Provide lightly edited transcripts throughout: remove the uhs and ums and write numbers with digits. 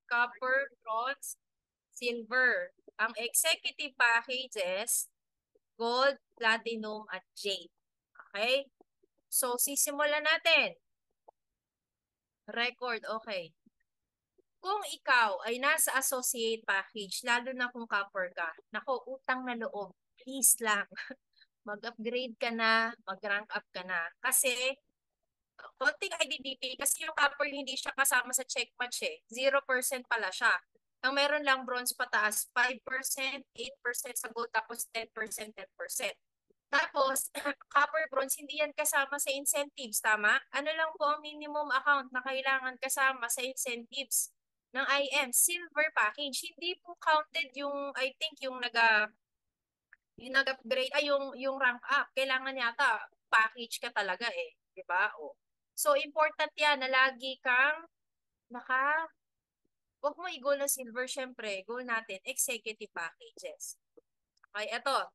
copper, bronze, silver. Ang executive packages, gold, platinum, at jade. Okay? So, sisimulan natin. Record, okay. Kung ikaw ay nasa associate package, lalo na kung copper ka, nako, utang na loob, please lang, mag-upgrade ka na, mag-rank up ka na. Kasi, konting IDDP, kasi yung copper hindi siya kasama sa check match eh. 0% pala siya. Ang meron lang bronze pataas, 5%, 8% sa gold, tapos 10%, 10%. Tapos, copper bronze, hindi yan kasama sa incentives, tama? Ano lang po ang minimum account na kailangan kasama sa incentives ng IM? Silver package. Hindi po counted yung, I think, yung nag-upgrade, ay yung rank up. Kailangan yata package ka talaga eh. Di ba? O. So, important yan na lagi kang huwag mo i-goal na silver, syempre. Goal natin, executive packages. Okay, eto.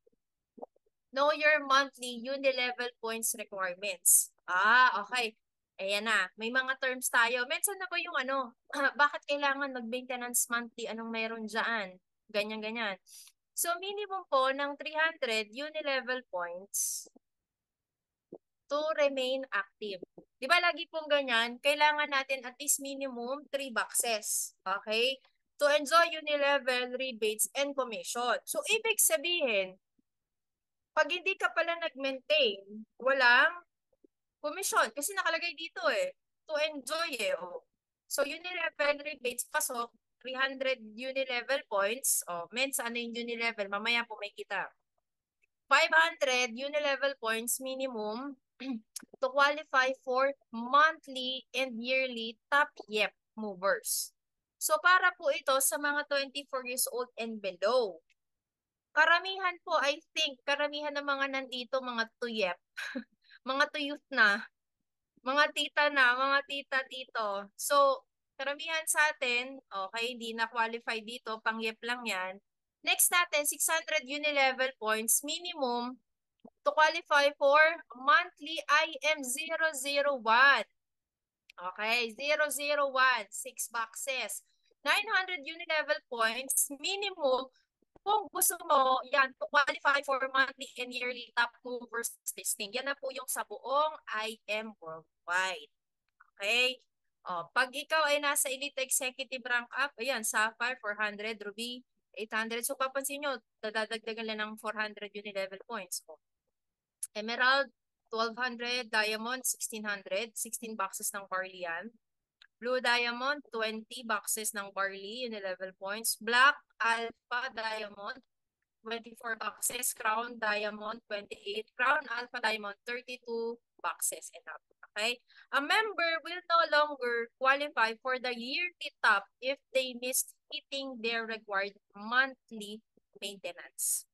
Know your monthly uni-level points requirements. Okay. Ayan na. May mga terms tayo. Mention na ba yung bakit kailangan mag-maintenance monthly? Anong meron dyan? Ganyan-ganyan. So, minimum po ng 300 uni-level points to remain active. Di ba lagi pong ganyan? Kailangan natin at least minimum 3 boxes. Okay? To enjoy uni-level rebates and commission. So, ibig sabihin, pag hindi ka pala nag-maintain, walang commission. Kasi nakalagay dito eh. To enjoy eh. Oh. So, uni-level rebates, pasok, 300 uni-level points. Mensa ano yung uni-level? Mamaya po may kita. 500 uni-level points minimum to qualify for monthly and yearly top YEP movers. So, para po ito sa mga 24 years old and below. Karamihan po, I think, karamihan ng mga nandito, mga tuyep, mga tuyot na, mga tita na, mga tita dito. So, karamihan sa atin, okay, hindi na qualify dito, pang-yep lang yan. Next natin, 600 uni-level points minimum to qualify for monthly IM001. Okay, 001, 6 boxes. 900 uni-level points minimum kung gusto mo, yan, to qualify for monthly and yearly top movers listing. Yan na po yung sa buong IM worldwide. Okay? Pag ikaw ay nasa Elite Executive rank up, ayan, Sapphire, 400, Ruby, 800. So, papansin nyo, dadagdagan lang ng 400 uni-level points. Emerald, 1200, Diamond, 1600, 16 boxes ng barley yan. Blue Diamond, 20 boxes ng barley, uni-level points. Black, Alpha, Diamond, 24 boxes. Crown Diamond, 28. Crown Alpha Diamond, 32 boxes and up. Okay? A member will no longer qualify for the yearly top if they missed hitting their required monthly maintenance.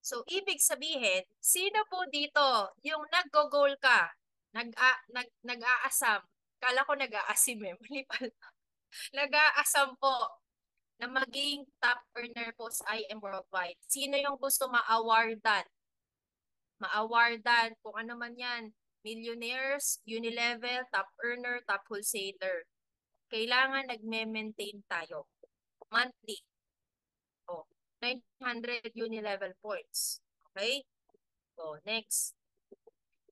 So, ibig sabihin, sino po dito yung nag-goal ka, nag-aasam, kala ko nag-aasim eh, mali pala. Nag-aasam po na maging top earner po sa IM Worldwide. Sino yung gusto ma-awardan? Ma-awardan, kung ano man yan, millionaires, unilevel, top earner, top wholesaler. Kailangan nagme-maintain tayo. Monthly. 900 unilevel points. Okay? Next.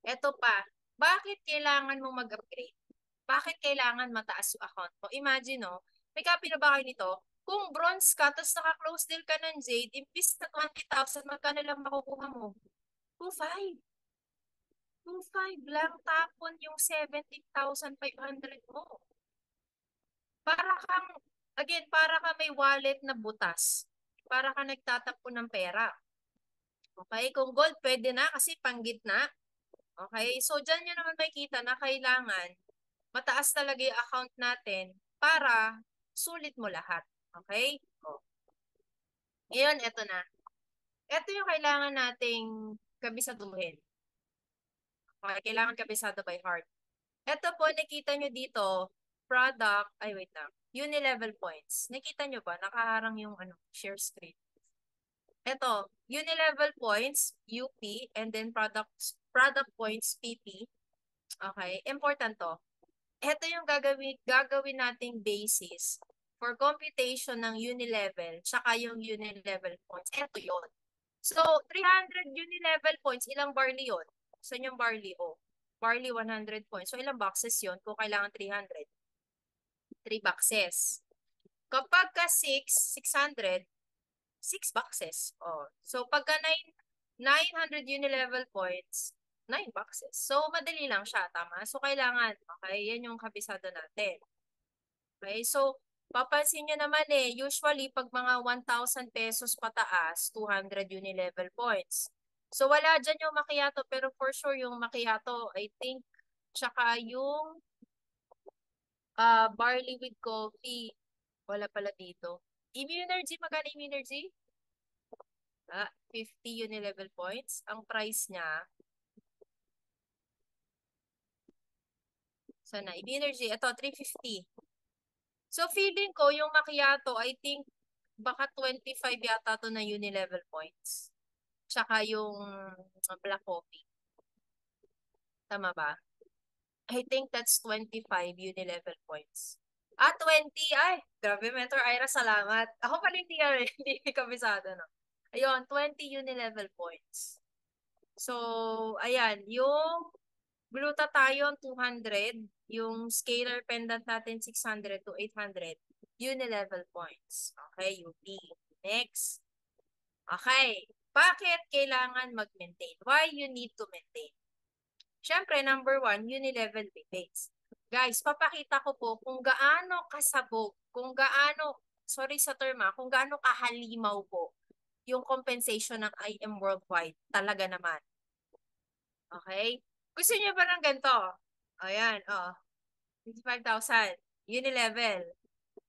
Ito pa. Bakit kailangan mo mag-upgrade? Bakit kailangan mataas yung account mo? Imagine, may copy na ba kayo nito? Kung bronze ka, tapos naka-close deal ka ng Jade, imbis na 20,000, magkano lang makukuha mo? 2,500. 2,500 lang, tapon yung 17,500 mo. Para ka may wallet na butas. Para ka nagtatapon ng pera. Okay? Kung gold, pwede na kasi panggitna. Okay? So, dyan nyo naman makikita na kailangan mataas talaga yung account natin para sulit mo lahat. Okay? Ngayon, eto na. Ito yung kailangan nating kabisaduhin. Okay? Kailangan kabisado by heart. Ito po, nakita nyo dito, product, ay wait lang, uni-level points. Nakita nyo ba? Nakaharang yung share screen. Ito, uni-level points, UP, and then product points, PP. Okay, important to. Ito yung gagawin nating basis for computation ng unilevel, tsaka yung unilevel points. Ito yon. So, 300 unilevel points, ilang barley yon? Saan yung barley? Oh, barley 100 points. So, ilang boxes yon kung kailangan 300? 3 boxes. Kapag ka 600, 6 boxes. Oh. So, pagka 900 unilevel points, 9 boxes. So, madali lang siya, tama? So, kailangan, okay, yan yung kabisado natin. Okay, so, papansin nyo naman usually, pag mga 1,000 pesos pataas, 200 unilevel points. So, wala dyan yung macchiato, pero for sure, yung macchiato, I think, tsaka yung barley with coffee, wala pala dito. Immunergy, magkano Immunergy? 50 unilevel points. Ang price niya, sana, Immunergy, ito, 350. So, feeling ko, yung macchiato, I think, baka 25 yata to na unilevel points. Tsaka yung black coffee. Tama ba? I think that's 25 unilevel points. 20. Ay, grabe, Mentor Ira, salamat. Ako pala hindi kabisado, no? Ayun, 20 unilevel points. So, ayan, yung glutathione 200, yung scalar pendant natin 600 to 800, unilevel points. Okay, UP. Next. Okay, bakit kailangan mag-maintain? Why you need to maintain? Siyempre, number 1, unilevel rebates. Guys, papakita ko po kung gaano kasabog, kung gaano, sorry sa term kung gaano kahalimaw po yung compensation ng IM Worldwide. Talaga naman. Okay? Gusto niyo ba ng ganito? Ayan, 55,000, unilevel.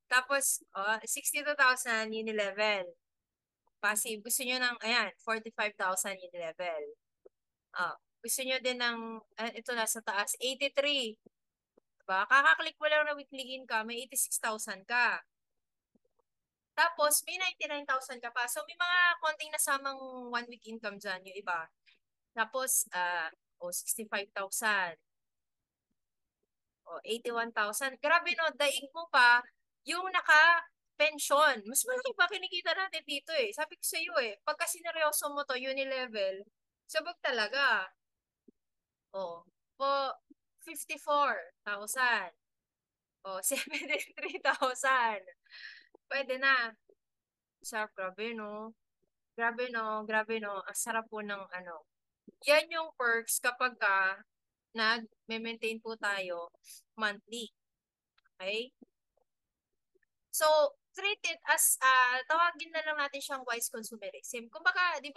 Tapos, 62,000, unilevel. Passive. Gusto niyo ng, ayan, 45,000, unilevel. Gusto niyo din ng, ito nasa taas, 83. Diba? Kakaklik mo lang na weekly income, may 86,000 ka. Tapos, may 99,000 ka pa. So, may mga konting nasamang 1 week income dyan, yung iba. Tapos, 65,000. 81,000. Grabe no, daig mo pa yung naka-pension. Mas malaki pa kinikita natin dito eh. Sabi ko sa iyo pagka sineryoso mo to, unilevel, sabag talaga. Po, 54,000. 73,000. Pwede na. Sarap, grabe no. Grabe no, grabe no. Ang sarap po ng ano. Yan yung perks kapag nag-maintain po tayo monthly. Okay? So, treat it as, tawagin na lang natin siyang wise consumerism. Kumbaga, di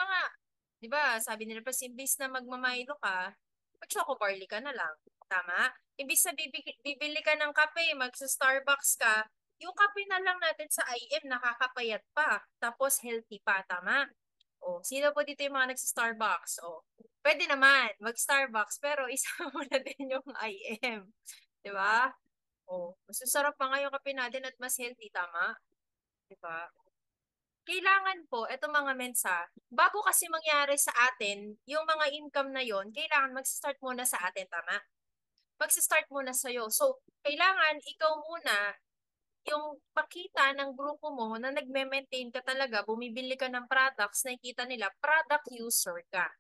ba, sabi nila pa, imbis na magmamaylo ka, mag-choco barley ka na lang. Tama? Imbis na bibili ka ng kape, magsa-Starbucks ka, yung kape na lang natin sa IM, nakakapayat pa. Tapos, healthy pa. Tama? Sino po dito yung mga nagsa-Starbucks? Pwede naman, mag-Starbucks, pero isama mo na din yung IM. Di ba? Mas sarap pa nga yung kape natin at mas healthy, tama? Diba? Kailangan po, eto mga mensa, bago kasi mangyari sa atin, yung mga income na yon, kailangan mag-start muna sa atin, tama? Mag-start muna sa'yo. So, kailangan ikaw muna, yung pakita ng grupo mo na nagme-maintain ka talaga, bumibili ka ng products, nakikita nila, product user ka.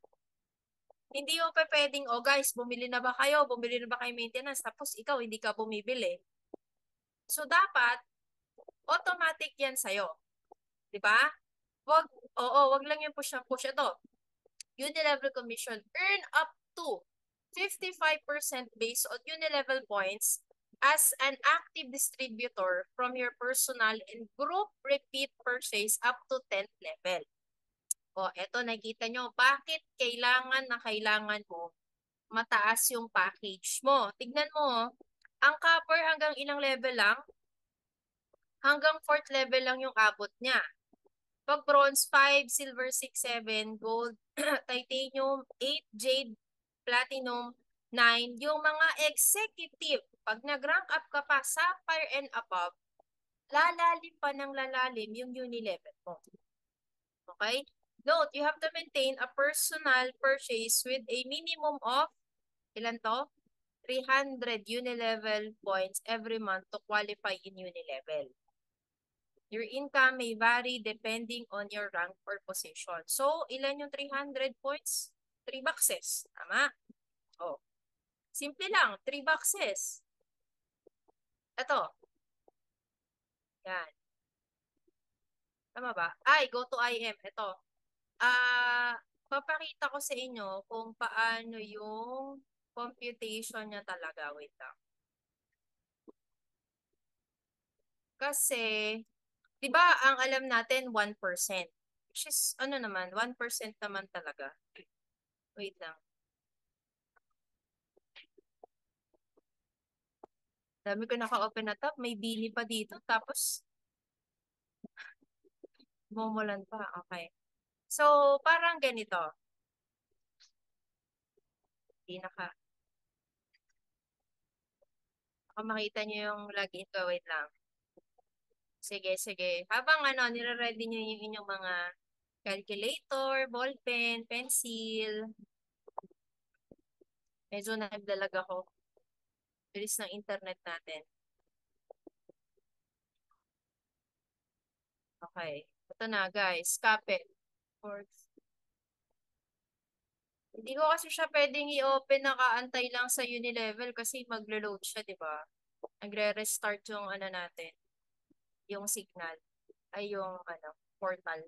Hindi mo pa pwedeng, guys, bumili na ba kayo? Bumili na ba kayo maintenance? Tapos ikaw, hindi ka bumibili. So, dapat, automatic yan sa'yo. Diba? Wag lang yung push na push. Ito, unilevel commission, earn up to 55% based on unilevel points as an active distributor from your personal and group repeat purchase up to 10th level. Eto, nakita nyo, bakit kailangan mo mataas yung package mo? Tignan mo, ang copper hanggang ilang level lang? Hanggang 4th level lang yung abot niya. Pag bronze, 5, silver, 6, 7, gold, titanium, 8, jade, platinum, 9. Yung mga executive, pag nag-rank up ka pa, sapphire and above, lalalim pa ng lalalim yung unilevel mo. Okay? Note, you have to maintain a personal purchase with a minimum of, ilan to? 300 unilevel points every month to qualify in unilevel. Your income may vary depending on your rank or position. So, ilan yung 300 points? 3 boxes. Tama? Oh. Simple lang. 3 boxes. Ito. Yan. Tama ba? Ay, go to IM. Ito. Papakita ko sa inyo kung paano yung computation niya talaga. Wait lang. Kasi, di ba ang alam natin 1%? Which is, ano naman, 1% naman talaga. Wait lang. Dami ko naka-open na tab. May bili pa dito. Tapos, mumulan pa. Okay. So, parang ganito. Hindi baka makita nyo yung login ko. Wait lang. Sige, sige. Habang ano, nire-ready nyo yung inyong mga calculator, ballpen, pencil. Medyo nagdalag ako. Bilis ng internet natin. Okay. Ito na, guys. Copy. Hindi ko kasi siya pwedeng i-open nakaantay lang sa Unilevel kasi maglo-load siya, di ba? Nagre-restart yung ano natin, yung signal, ay yung ano, portal.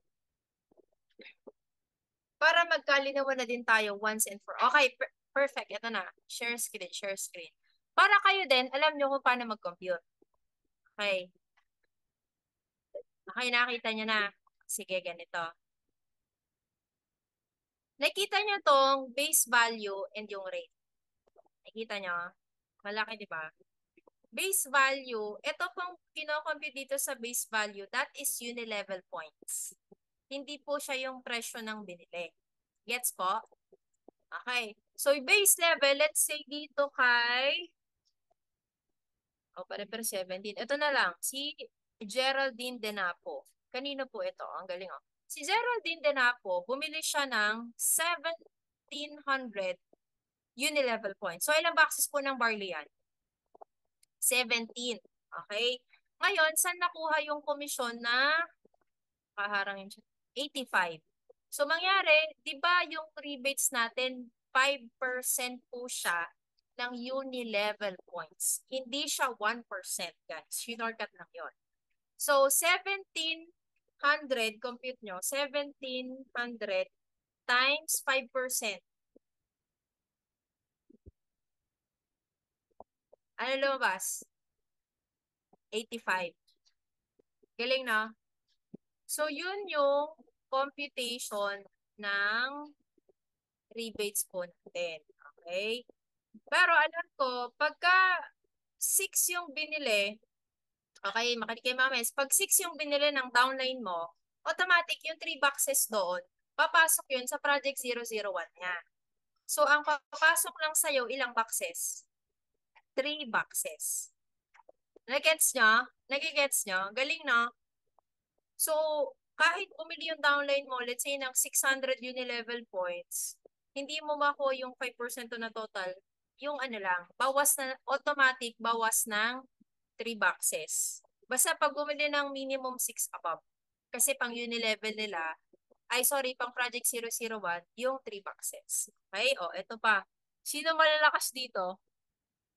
Para magkalinawan na din tayo once and for. Okay, perfect. Ito na. Share screen, share screen. Para kayo din, alam nyo kung paano mag-compute. Okay. Okay, nakita nyo na. Sige, ganito. Nakita nyo tong base value and yung rate. Nakita nyo? Malaki, di ba? Base value, ito pong kinocompute dito sa base value, that is unilevel points. Hindi po siya yung presyo ng binili. Gets po? Okay. So, base level, let's say dito kay, pare-pare 17. Ito na lang, si Geraldine Denapo. Kanino po ito? Ang galing, oh. Si Geraldine Denapo, bumili siya ng 1,700 unilevel points. So, ilang boxes po ng barley yan? 17. Okay? Ngayon, saan nakuha yung komisyon na kaharangin siya? 85. So, mangyari, di ba yung rebates natin, 5% po siya ng uni-level points. Hindi siya 1%, guys. Shinortcut lang yon. So, 1,700, compute nyo, 1,700 times 5%. Ano lumabas? 85. Galing, no? So, yun yung computation ng rebates po natin. Okay? Pero alam ko, pagka 6 yung binili, okay, makinig kayo mames, pag 6 yung binili ng downline mo, automatic yung 3 boxes doon, papasok yun sa project 001 niya. So, ang papasok lang sa'yo, ilang boxes? 3 boxes. Nagigets nyo? Nagigets nyo? Galing, no? So, kahit bumili yung downline mo, let's say ng 600 unilevel points, hindi mo makuha yung 5% na total. Yung ano lang, bawas na, automatic, bawas ng 3 boxes. Basta pag bumili ng minimum 6 above. Kasi pang unilevel nila, ay sorry, pang project 001, yung 3 boxes. Okay? O, eto pa. Sino malalakas dito?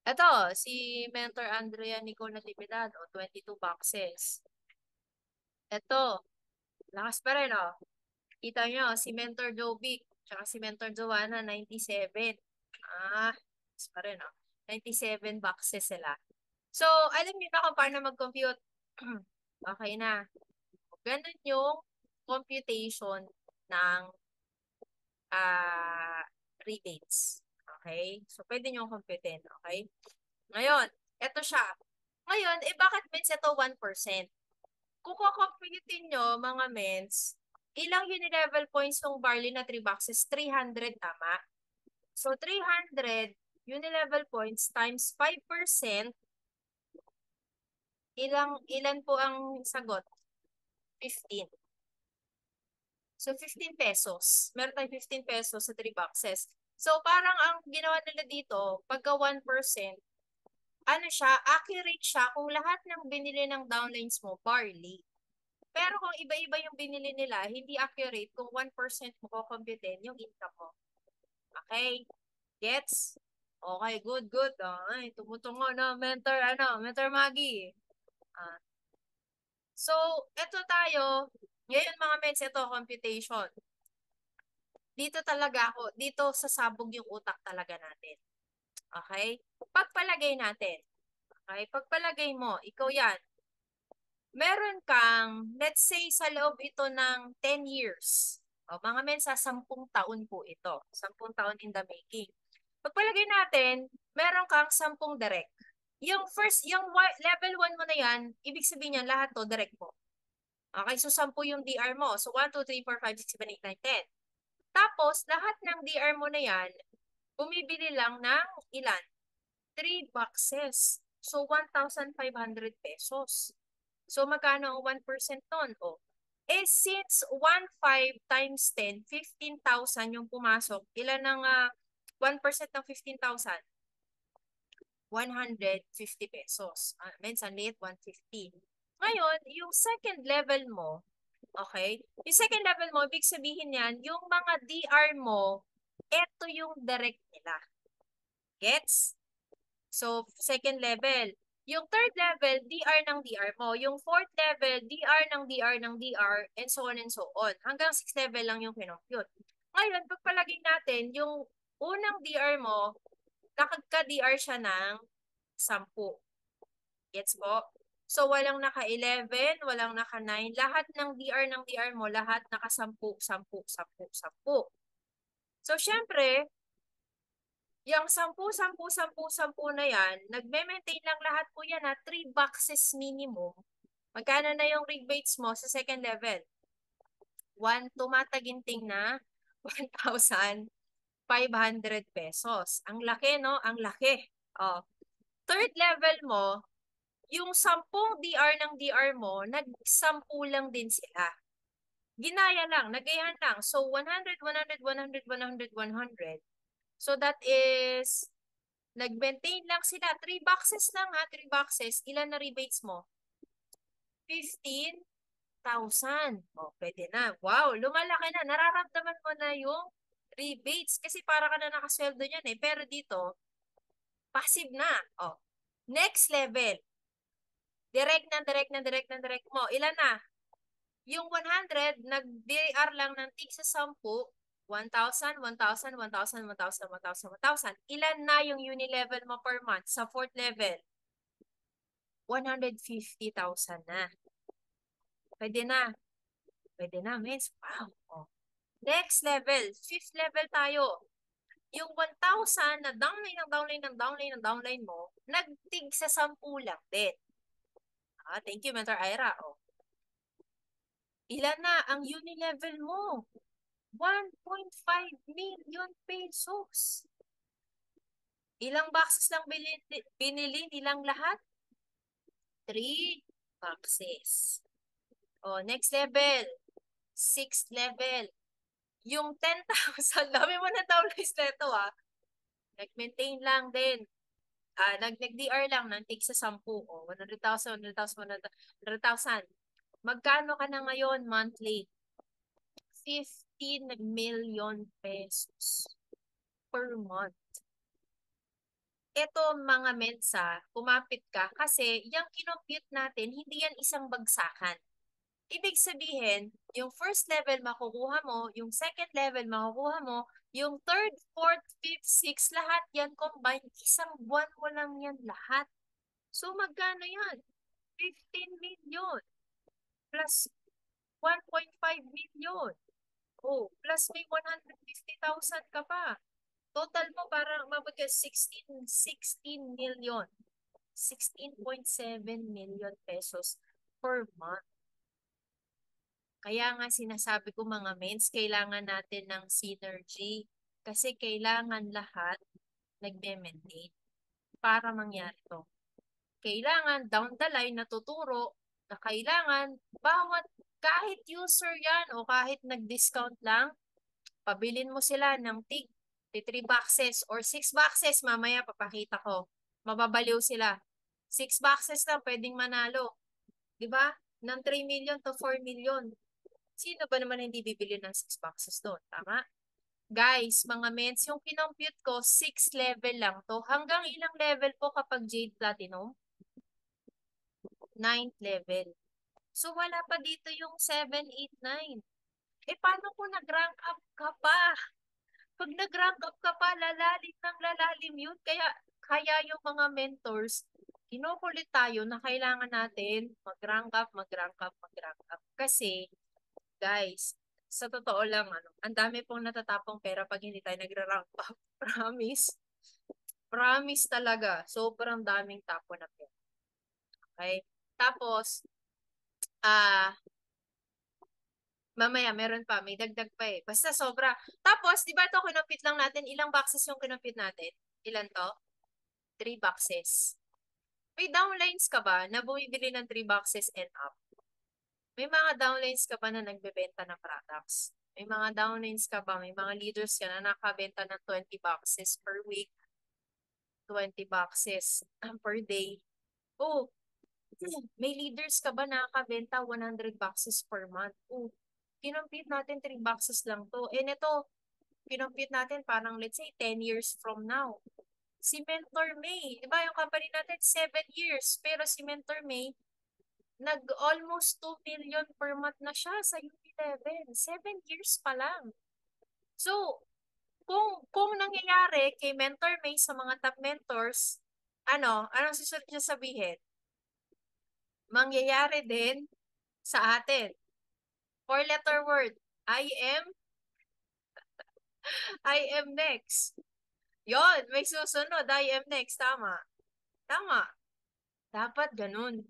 Eto, si Mentor Andrea Nicole Natividad, o 22 boxes. Eto, lakas pa rin, oh. Kita nyo, si Mentor Jovic, tsaka si Mentor Joanna, 97. Lakas pa rin, oh. 97 boxes sila. So, alam niyo na kung paano mag-compute. Okay na. Ganun yung computation ng rebates. Okay? So, pwede nyo computein. Okay? Ngayon, eto siya. Ngayon, bakit means ito 1%? Kung kukomputin nyo, mga mens, ilang unilevel points ng barley na 3 boxes? 300, tama? So, 300 unilevel points times 5%, ilan po ang sagot? 15. So, 15 pesos. Meron tayong 15 pesos sa 3 boxes. So, parang ang ginawa nila dito, pagka 1%, ano siya, accurate siya kung lahat ng binili ng downlines mo, barley. Pero kung iba-iba yung binili nila, hindi accurate kung 1% mo kukumputin yung income mo. Okay? Gets? Okay, good, good. Ay, tumutungo na, Mentor Maggie. Ah, so, eto tayo. Ngayon mga mens, ito, computation. Dito talaga ako, dito sasabog yung utak talaga natin. Okay? Pagpalagay natin. Okay? Pagpalagay mo, ikaw yan. Meron kang, let's say, sa loob ito ng 10 years. O, mga mensa, 10 taon po ito. 10 taon in the making. Pagpalagay natin, meron kang 10 direct. Yung level 1 mo na yan, ibig sabihin yan, lahat to direct mo. Okay, so 10 yung DR mo. So 1, 2, 3, 4, 5, 6, 7, 8, 9, 10. Tapos, lahat ng DR mo na yan, bumibili lang ng ilan? 3 boxes. So 1,500 pesos. So magkano ang 1% nun? O, since 1,500 times 10, 15,000 yung pumasok, ilan ang 1% ng 15,000? 150 pesos. Minsan late, 150. Ngayon, yung second level mo, okay? Yung second level mo, ibig sabihin yan, yung mga DR mo, eto yung direct nila. Gets? So, second level. Yung third level, DR ng DR mo. Yung fourth level, DR ng DR ng DR, and so on and so on. Hanggang 6 level lang yung kinompute. Ngayon, pagpalagay natin, yung unang DR mo, nakagka-DR siya ng 10. Gets po? So, walang naka-11, walang naka-9. Lahat ng DR mo, lahat naka-10, 10, 10, 10. So, syempre, yung 10, 10, 10, 10 na yan, nagme-maintain lang lahat po yan na 3 boxes minimum. Magkano na yung rebates mo sa second level? 1 tumataginting na 1,500 pesos. Ang laki, no? Ang laki. Oh. Third level mo, yung 10 DR ng DR mo, nag-10 lang din sila. Ginaya lang, nagayahan lang. So, 100, 100, 100, 100, 100. So, that is, nag-maintain lang sila. 3 boxes lang ha, 3 boxes. Ilan na rebates mo? 15,000. O, pwede na. Wow, lumalaki na. Nararamdaman mo na yung rebates. Kasi para ka na nakasweldo niyan eh. Pero dito, passive na. O, next level. Direct mo. Ilan na? Yung 100, nag-DR lang ng tig sa 10, 1,000, 1,000, 1,000, 1,000, 1,000, 1,000. Ilan na yung uni-level mo per month sa fourth level? 150,000 na. Pwede na. Pwede na, miss. Wow. Oh. Next level, fifth level tayo. Yung 1,000 na downline mo, nagtig sa 10 lang din. Thank you, Mentor Ira. Oh. Ilan na ang uni-level mo? 1.5 million pesos. Ilang boxes lang binili nilang lahat? 3 boxes. O, next level. 6th level. Yung 10,000, dami mo na downloads na ito Nag-maintain lang din. Nag-DR lang ng tig sa 10. O, 100,000, 100,000, 100,000. Magkano ka na ngayon monthly? 15 million pesos per month. Ito mga mensa, kumapit ka kasi yung kinompute natin, hindi yan isang bagsakan. Ibig sabihin, yung first level makukuha mo, yung second level makukuha mo, yung third, fourth, fifth, sixth, lahat yan combined, isang buwan mo lang yan lahat. So magkano yan? 15 million plus 1.5 million. Oh, plus may 150,000 ka pa. Total mo parang mabot ka 16 million. 16.7 million pesos per month. Kaya nga sinasabi ko mga mens, kailangan natin ng synergy. Kasi kailangan lahat nagme-maintain para mangyari to. Kailangan down the line natuturo na kailangan bawat kahit user yan o kahit nag-discount lang, pabilin mo sila ng 3 boxes or 6 boxes. Mamaya papakita ko. Mababaliw sila. 6 boxes lang pwedeng manalo. 'Di ba? ng 3 million to 4 million. Sino ba naman hindi bibili ng 6 boxes doon? Tama? Guys, mga mens, yung kinompute ko, 6 level lang to. Hanggang ilang level po kapag Jade Platinum? 9th level. So, wala pa dito yung 7, 8, 9. Eh, paano kung nag-rank up ka pa? Pag nag-rank up ka pa, lalalim ng lalalim yun. Kaya yung mga mentors, kinukulit tayo na kailangan natin mag-rank up, mag-rank up, mag-rank up. Kasi, guys, sa totoo lang, ang dami pong natatapong pera pag hindi tayo nagra-rank up. Promise. Promise talaga. Sobrang daming tapo na pera. Okay? Tapos, ah, mamaya meron pa, may dagdag pa eh. Basta sobra. Tapos, di ba ito kinumpit lang natin? Ilang boxes yung kinumpit natin? Ilan to? 3 boxes. May downlines ka ba na bumibili ng 3 boxes and up? May mga downlines ka ba na nagbebenta ng products? May mga downlines ka ba? May mga leaders ka na nakabenta ng 20 boxes per week, 20 boxes per day. Oh, may leaders ka ba na nakabenta 100 boxes per month? Oh, kinumpit natin 3 boxes lang to. And ito, kinumpit natin parang let's say 10 years from now. Si Mentor May, di ba yung company natin 7 years, pero si Mentor May, nag-almost 2 million per month na siya sa Unilevel. 7 years pa lang. So, kung nangyayari kay Mentor May sa mga top mentors, anong susunod niya sabihin? Mangyayari din sa atin. 4-letter word, I am next. Yon, may susunod, I am next. Tama. Tama. Dapat ganun.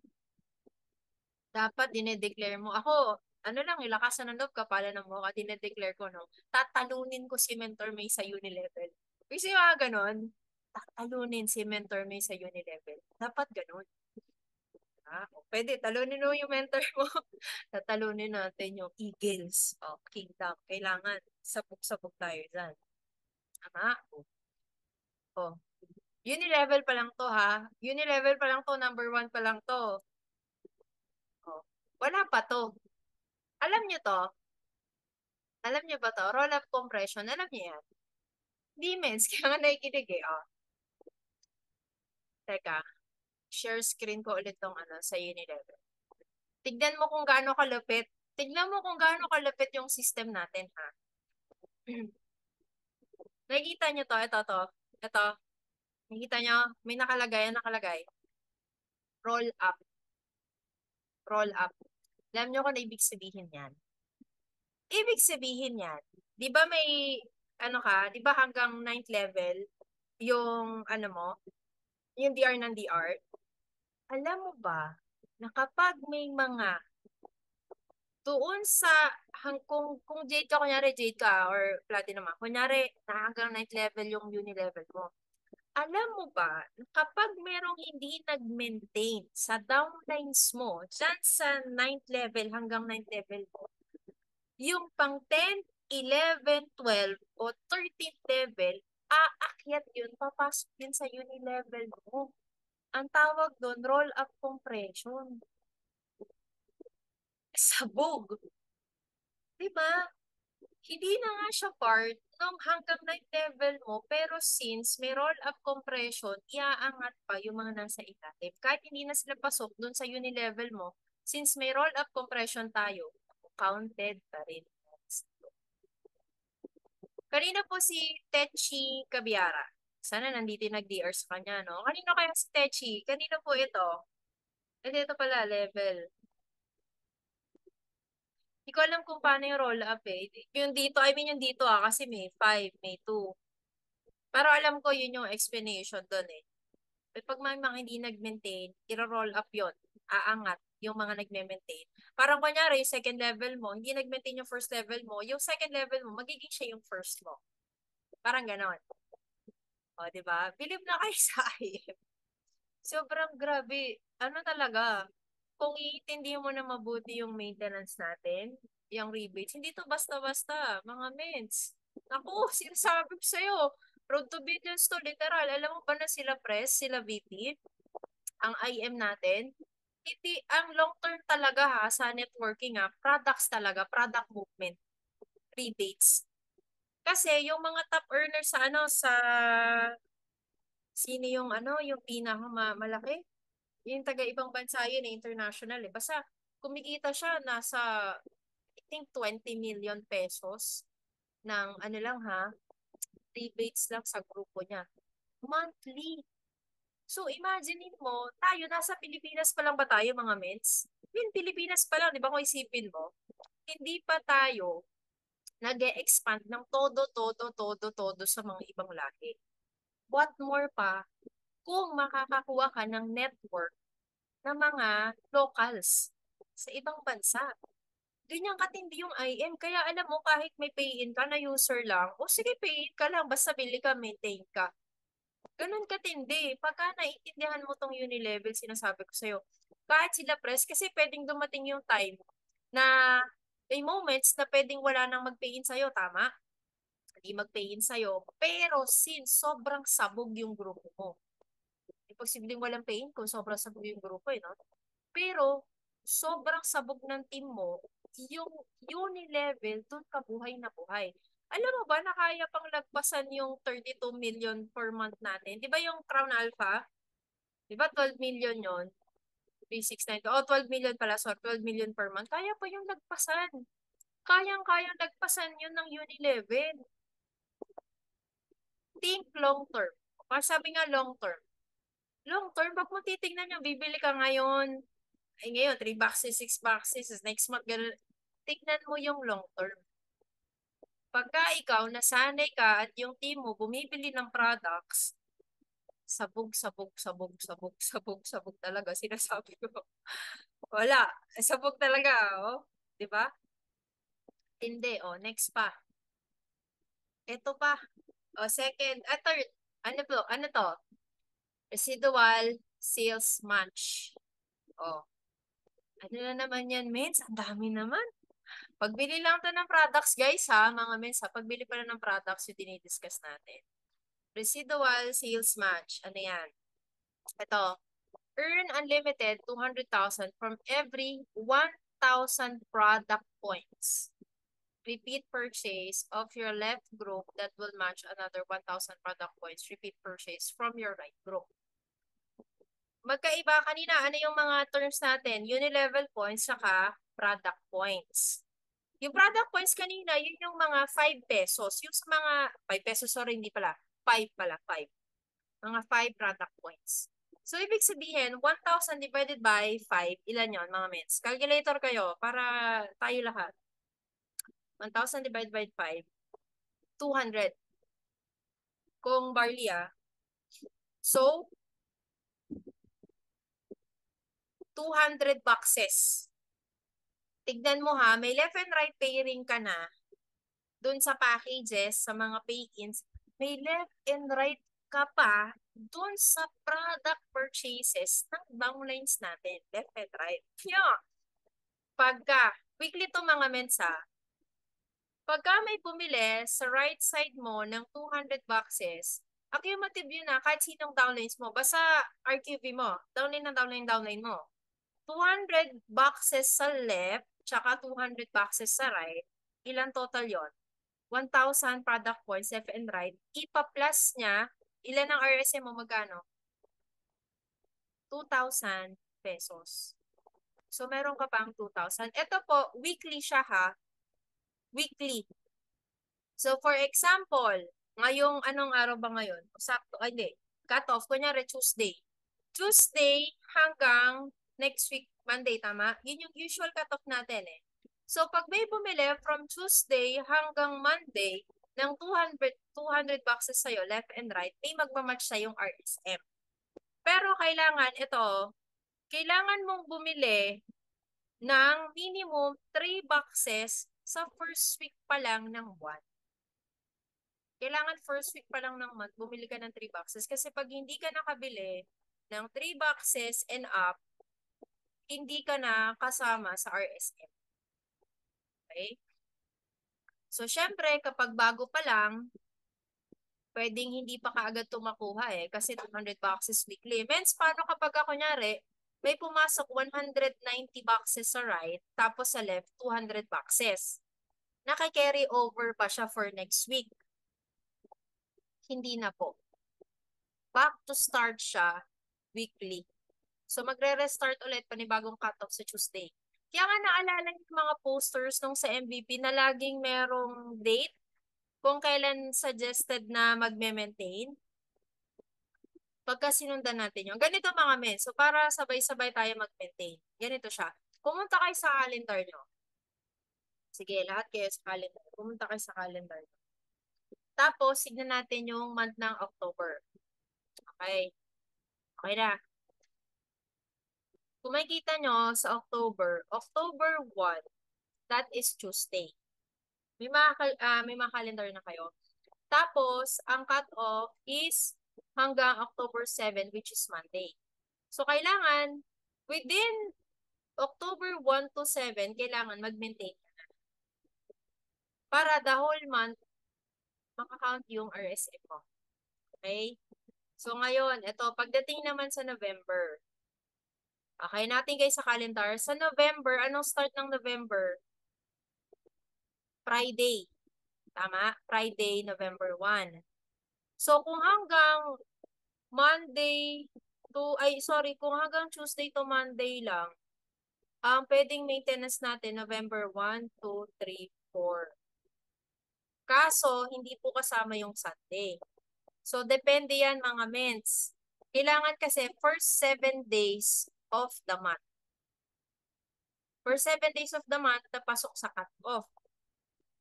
Dapat dinedeclare mo. Ako, ano lang, ilakasan ng loob, kapalan ng mukha, dinedeclare ko, no? Tatalunin ko si Mentor May sa Unilevel. Kasi mga ganon, tatalunin si Mentor May sa Unilevel. Dapat ganon. O, pwede, talunin mo yung mentor mo. Tatalunin natin yung Eagles. O, Kingdom. Kailangan, sabog-sabog tayo dyan. Tama? O, Unilevel pa lang to, ha? Unilevel pa lang to, number 1 pa lang to. O, wala pa to. Alam nyo to? Alam niyo ba to? Roll-up compression. Alam niyo yan? Demons. Kaya nga nakikinig eh. Oh. Teka. Share screen ko ulit tong sa Unilevel. Tignan mo kung gaano kalupit. Tignan mo kung gaano kalupit yung system natin, ha? Nakikita niyo to? Ito. Ito. Nakikita niyo? May nakalagay. Roll up. Roll up. Alam niyo kung ano ibig sabihin yan? Ibig sabihin yan, di ba di ba hanggang 9th level, yung mo, yung DR ng DR, alam mo ba, na kapag may mga doon sa, kung Jade ka, kunyari Jade ka, or Platinum ka, kunyari na hanggang 9th level yung uni level mo, alam mo ba, na kapag merong hindi nag-maintain sa downlines mo, dyan sa 9th level hanggang 9th level mo, yung pang 10, 11, 12, o 13th level, aakyat yun, papasok din sa uni level mo. Ang tawag doon, roll-up compression. Sabog. Diba? Hindi na nga siya part nung hanggang 9th level mo, pero since may roll-up compression, iaangat pa yung mga nasa ilalim. Kahit hindi na sila pasok dun sa uni level mo, since may roll-up compression tayo, counted pa rin. Kanina po si Techi Cabiara. Sana nandito yung nag-DR sa kanya, no? Kanino kaya si Techi? Kanino po ito? Ito pala, level. Hindi ko alam kung paano yung roll up eh. Yung dito, yung dito kasi may 5, may 2. Pero alam ko yun yung explanation doon eh. But pag may mga hindi nag-maintain, i-roll up yun. Aangat yung mga nag-maintain. Parang kunyari, yung second level mo, hindi nag-maintain yung first level mo, yung second level mo, magiging siya yung first mo. Parang ganon. O, di ba? Believe na kayo sa akin. Sobrang grabe. Ano talaga? Kung iintindihan mo na mabuti yung maintenance natin, yung rebates, hindi to basta-basta, mga mens. Ako, sinasabi ko sa'yo, road to billions to, literal. Alam mo ba na sila press, sila VP, ang IM natin, Hindi, ang long term talaga ha, sa networking ha, products talaga, product movement, rebates. Kasi yung mga top earners sa ano, sino yung ano, yung pinakamalaki? Yung taga ibang bansa yun, international eh. Basta kumikita siya nasa, I think 20 million pesos ng ano lang ha, rebates lang sa grupo niya. Monthly. So, imaginein mo, tayo, nasa Pilipinas pa lang ba tayo, mga mens? Yun, Pilipinas pa lang, di ba kung isipin mo? Hindi pa tayo nag-e-expand ng todo sa mga ibang lahi. What more pa, kung makakakuha ka ng network ng mga locals sa ibang bansa. Ganyan katindi yung IM. Kaya alam mo, kahit may pay-in ka na user lang, o sige, pay-in ka lang, basta bili ka, maintain ka. Ganun katindi. Pagka naiintindihan mo tong unilevel, sinasabi ko sa'yo, kahit sila press, kasi pwedeng dumating yung time na may moments na pwedeng wala nang mag-pay-in sa'yo, tama? Hindi mag-pay-in sa'yo. Pero since sobrang sabog yung grupo mo, imposibleng walang pay-in kung sobrang sabog yung grupo, no? Pero sobrang sabog ng team mo, yung unilevel, dun ka buhay na buhay. Alam mo ba na kaya pang lagpasan yung 32 million per month natin? Di ba yung Crown Alpha? Di ba 12 million yon? 369. Oh, 12 million pala. So, 12 million per month. Kaya pa yung lagpasan. Kayang-kayang lagpasan yun ng unilevel. Think long term. Kasi sabi nga long term. Long term, pag mo titignan yung bibili ka ngayon, ay ngayon, 3 boxes, 6 boxes, next month, ganun. Tignan mo yung long term. Pagka ikaw, nasanay ka at yung team mo bumibili ng products, sabog talaga, sinasabi ko. Wala, sabog talaga, oh. 'Di ba? Hindi, oh, next pa. Ito pa. Oh, second, third. Ano to? Residual sales match. Oh, ano na naman yan, mens? Ang dami naman. Pagbili lang to ng products, guys, ha, mga mens, ha. Pagbili pa lang ng products, yung dinidiscuss natin. Residual sales match. Ano yan? Ito. Earn unlimited 200,000 from every 1,000 product points. Repeat purchase of your left group that will match another 1,000 product points. Repeat purchase from your right group. Magkaiba kanina, ano yung mga terms natin? Unilevel points saka product points. Yung product points kanina, yun yung mga 5 pesos. Yung sa mga 5 pesos, sorry, hindi pala. 5 pala, 5. Mga 5 product points. So, ibig sabihin, 1,000 divided by 5, ilan yon mga mens? Calculator kayo para tayo lahat. 1,000 divided by 5, 200. Kung barley, So, 200 boxes. Tignan mo ha, may left and right pairing ka na dun sa packages, sa mga pay-ins. May left and right ka pa dun sa product purchases ng downlines natin. Left and right. Yeah. Pagka, weekly to mga mensa, pagka may bumili sa right side mo ng 200 boxes, accumulative yun na kahit sinong downlines mo. Basta RQV mo. Downline mo. 200 boxes sa left, tsaka 200 boxes sa right. Ilan total yon? 1,000 product points left and right. Ipa-plus niya, ilan ang RSM mo magkano? 2,000 pesos. So, meron ka pang 2,000. Ito po, weekly siya ha. Weekly. So, for example, ngayong anong araw ba ngayon? Sakto, ay hindi. Cut off, kunyari Tuesday. Tuesday hanggang next week, Monday, tama? Yun yung usual cut off natin eh. So, pag may bumili from Tuesday hanggang Monday ng 200 boxes sa'yo, left and right, may magmamatch sa yung RSM. Pero kailangan mong bumili ng minimum 3 boxes sa first week pa lang ng buwan. Kailangan first week pa lang ng month, bumili ka ng 3 boxes. Kasi pag hindi ka nakabili ng 3 boxes and up, hindi ka na kasama sa RSM. Okay? So, syempre, kapag bago pa lang, pwedeng hindi pa kaagad tumakuha eh. Kasi 200 boxes weekly. Mens, paano kapag kunyari, may pumasok 190 boxes sa right, tapos sa left, 200 boxes. Naka-carry over pa siya for next week? Hindi na po. Back to start siya weekly. So magre-restart ulit panibagong cutoff sa Tuesday. Kaya nga naalala niyo mga posters nung sa MVP na laging merong date kung kailan suggested na magme-maintain. Pagka sinundan natin yun. Ganito mga men. So para sabay-sabay tayo mag-maintain. Ganito siya. Pumunta kayo sa calendar nyo. Sige, lahat kayo sa calendar. Pumunta kayo sa calendar. Tapos, signan natin yung month ng October. Okay. Okay na. Kung makikita nyo sa October, October 1, that is Tuesday. May mga calendar na kayo. Tapos, ang cut-off is hanggang October 7, which is Monday. So, kailangan, within October 1 to 7, kailangan mag-maintain ka na. Para the whole month, makakount yung RSM mo. Okay? So, ngayon, ito, pagdating naman sa November, okay, natin guys sa calendar. Sa November, anong start ng November? Friday. Tama? Friday, November 1. So, kung hanggang kung hanggang Tuesday to Monday lang, ang pwedeng maintenance natin, November 1, 2, 3, 4. Kaso, hindi po kasama yung Sunday. So, depende yan mga mens. Kailangan kasi first 7 days of the month. For 7 days of the month, napasok sa cut-off.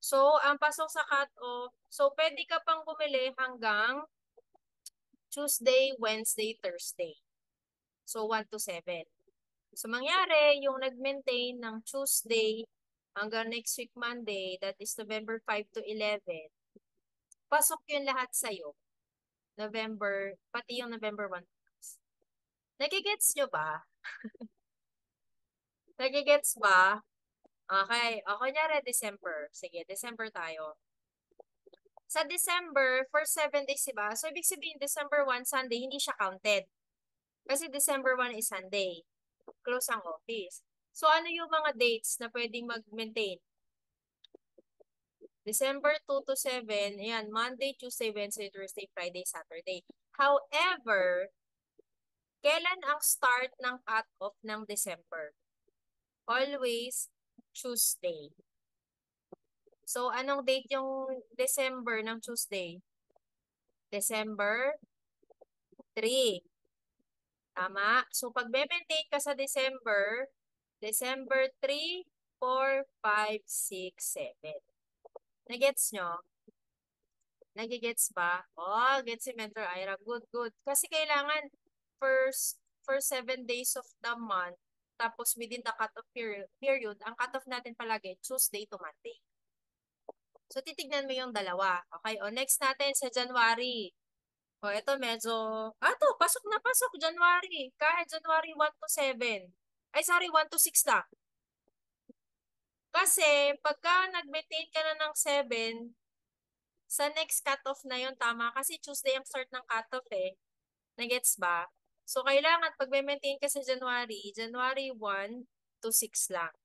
So, ang pasok sa cut-off, so pwede ka pang bumili hanggang Tuesday, Wednesday, Thursday. So, 1 to 7. So, mangyari, yung nag-maintain ng Tuesday hanggang next week Monday, that is November 5 to 11, pasok yun lahat sa'yo. Pati yung November 1. Nagigets nyo ba? Nagigets ba? Okay. O, kunyari, December. Sige, December tayo. Sa December, for 7 days, diba? So, ibig sabihin, December 1, Sunday, hindi siya counted. Kasi December 1 is Sunday. Close ang office. So, ano yung mga dates na pwedeng mag-maintain? December 2 to 7, ayan, Monday, Tuesday, Wednesday, Thursday, Friday, Saturday. However, kailan ang start ng cut-off ng December? Always Tuesday. So, anong date yung December ng Tuesday? December 3. Tama? So, pag maintain ka sa December 3, 4, 5, 6, 7. Nagets nyo? Nagigets ba? Oh, gets si Mentor Ira. Good, good. Kasi kailangan for 7 days of the month, tapos within the cutoff period, ang cutoff natin palagi, Tuesday to Monday. So, titignan mo yung dalawa. Okay, o next natin sa January. O, ito medyo, pasok na pasok, January. Kahit January 1 to 7. Ay, sorry, 1 to 6 lang. Kasi, pagka nag-maintain ka na ng 7, sa next cutoff na yun, tama. Kasi Tuesday ang start ng cutoff eh. Nagets ba? So, kailangan pag maintain ka sa January 1 to 6 lang.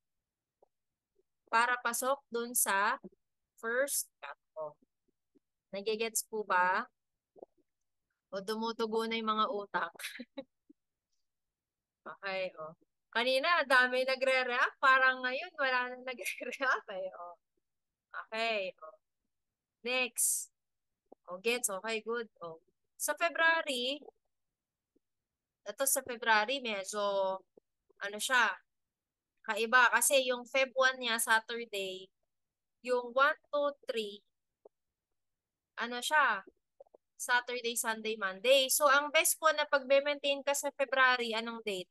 Para pasok dun sa first cutoff. Nagigets po ba? O dumutugo na yung mga utak? Okay, o. Kanina, dami nagre-react. Parang ngayon, wala nang nagre-react eh. O. Okay, o. Next. O, gets. Okay, good. O. Sa February, medyo, ano siya, kaiba. Kasi yung Feb 1 niya, Saturday, yung 1, 2, 3, ano siya, Saturday, Sunday, Monday. So, ang best po na pag-maintain ka sa February, anong date?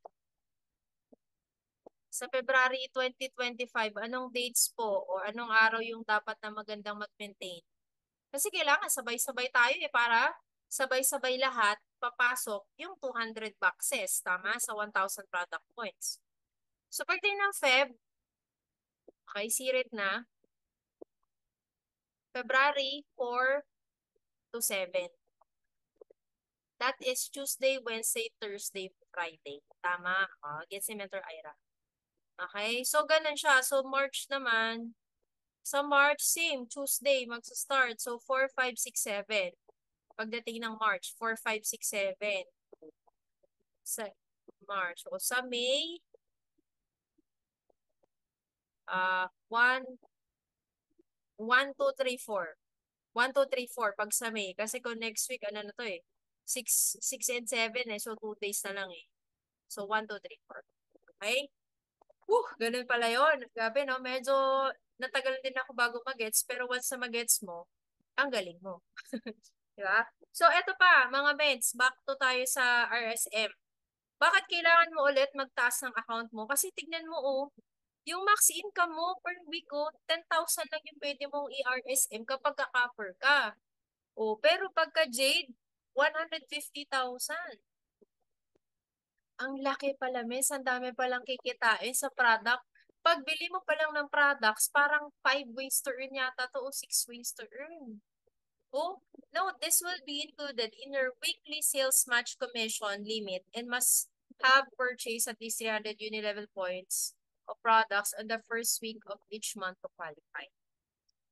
Sa February 2025, anong dates po o anong araw yung dapat na magandang mag-maintain? Kasi kailangan sabay-sabay tayo para sabay-sabay lahat papasok yung 200 boxes, tama? Sa 1,000 product points. So, pagdating ng Feb, okay, sirit na, February 4 to 7. That is Tuesday, Wednesday, Thursday, Friday. Tama. Gets ni Mentor Ira. Okay? So, ganun siya. So, March naman, sa March, same, Tuesday, magsa-start. So, 4, 5, 6, 7. Pagdating ng March, 4, 5, 6, 7. Sa March. O sa May, 1, 1, 2, 3, 4. 1, 2, 3, 4 pag sa May. Kasi kung next week, ano na to eh. 6 and 7 eh. So, 2 days na lang eh. So, 1, 2, 3, 4. Okay? Ganun pala yun. Grabe, no? Medyo natagal din ako bago magets. Pero once na magets mo, ang galing mo. Diba? So, eto pa, mga meds. Back to tayo sa RSM. Bakit kailangan mo ulit magtaas ng account mo? Kasi tignan mo, yung max income mo per week, 10,000 lang yung pwede mong i-RSM kapag ka-copper ka. Pero pagka Jade, 150,000. Ang laki pala, miss. Ang dami palang kikitain sa product. Pagbili mo pa lang ng products, parang 5 ways to earn yata to o 6 ways to earn. No, this will be included in your weekly sales match commission limit and must have purchased at least 300 Unilevel points of products on the first week of each month to qualify.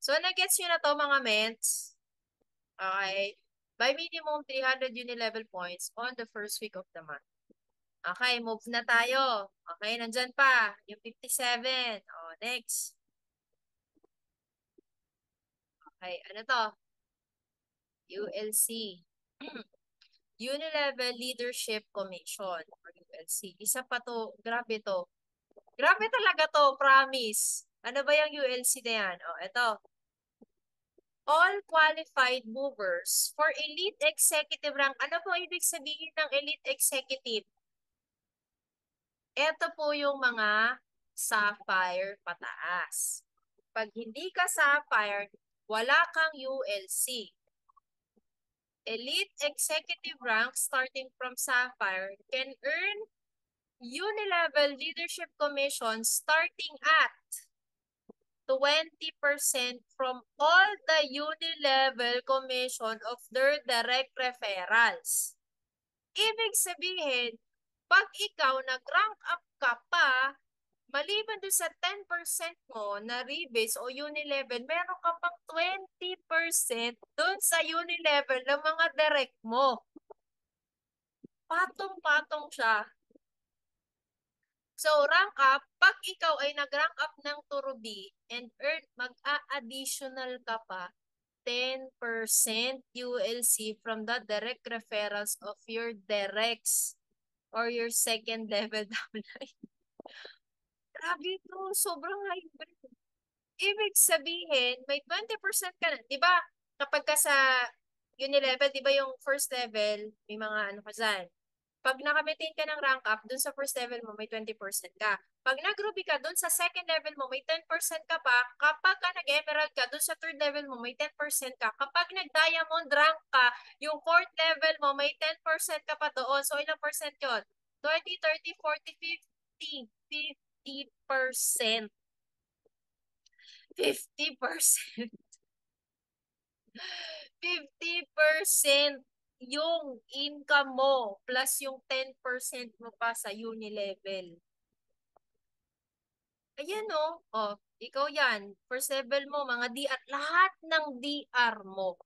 So, nag-gets nyo na to mga ments? Okay. By minimum 300 Unilevel points on the first week of the month. Okay, move na tayo. Okay, nandyan pa. Yung 57. Next. Okay, ano to? ULC. Unilevel Leadership Commission or ULC. Isa pa to. Grabe to. Grabe talaga to, promise. Ano ba yung ULC na yan? Ito. All qualified movers for elite executive rank. Ano po ibig sabihin ng elite executive? Ito po yung mga sapphire pataas. Pag hindi ka sapphire, wala kang ULC. Elite executive rank starting from sapphire can earn Unilevel Leadership Commission starting at 20% from all the Unilevel commission of their direct referrals. Ibig sabihin, pag ikaw nag-rank up ka pa, maliban doon sa 10% mo na rebates o Unilevel, meron ka pang 20% doon sa Unilevel ng mga direct mo. Patong-patong siya. So, rank up, pag ikaw ay nag-rank up ng Turubi and earn, mag-a-additional ka pa 10% ULC from the direct referrals of your directs or your second level downline. Grabe ito, sobrang hybrid. Ibig sabihin, may 20% ka na. Di ba, kapag ka sa Unilevel, di ba yung first level, may mga ano ka dyan. Pag nakamaintain ka ng rank up, dun sa first level mo, may 20% ka. Pag nag-ruby ka, dun sa second level mo, may 10% ka pa. Kapag ka nag-emerald ka, dun sa third level mo, may 10% ka. Kapag nag-diamond rank ka, yung fourth level mo, may 10% ka pa doon. So, ilang percent yun? 20, 30, 40, 50. 50%. 50%. 50% yung income mo plus yung 10% mo pa sa Unilevel. Ayan o. Ikaw yan. First level mo, mga DR. Lahat ng DR mo.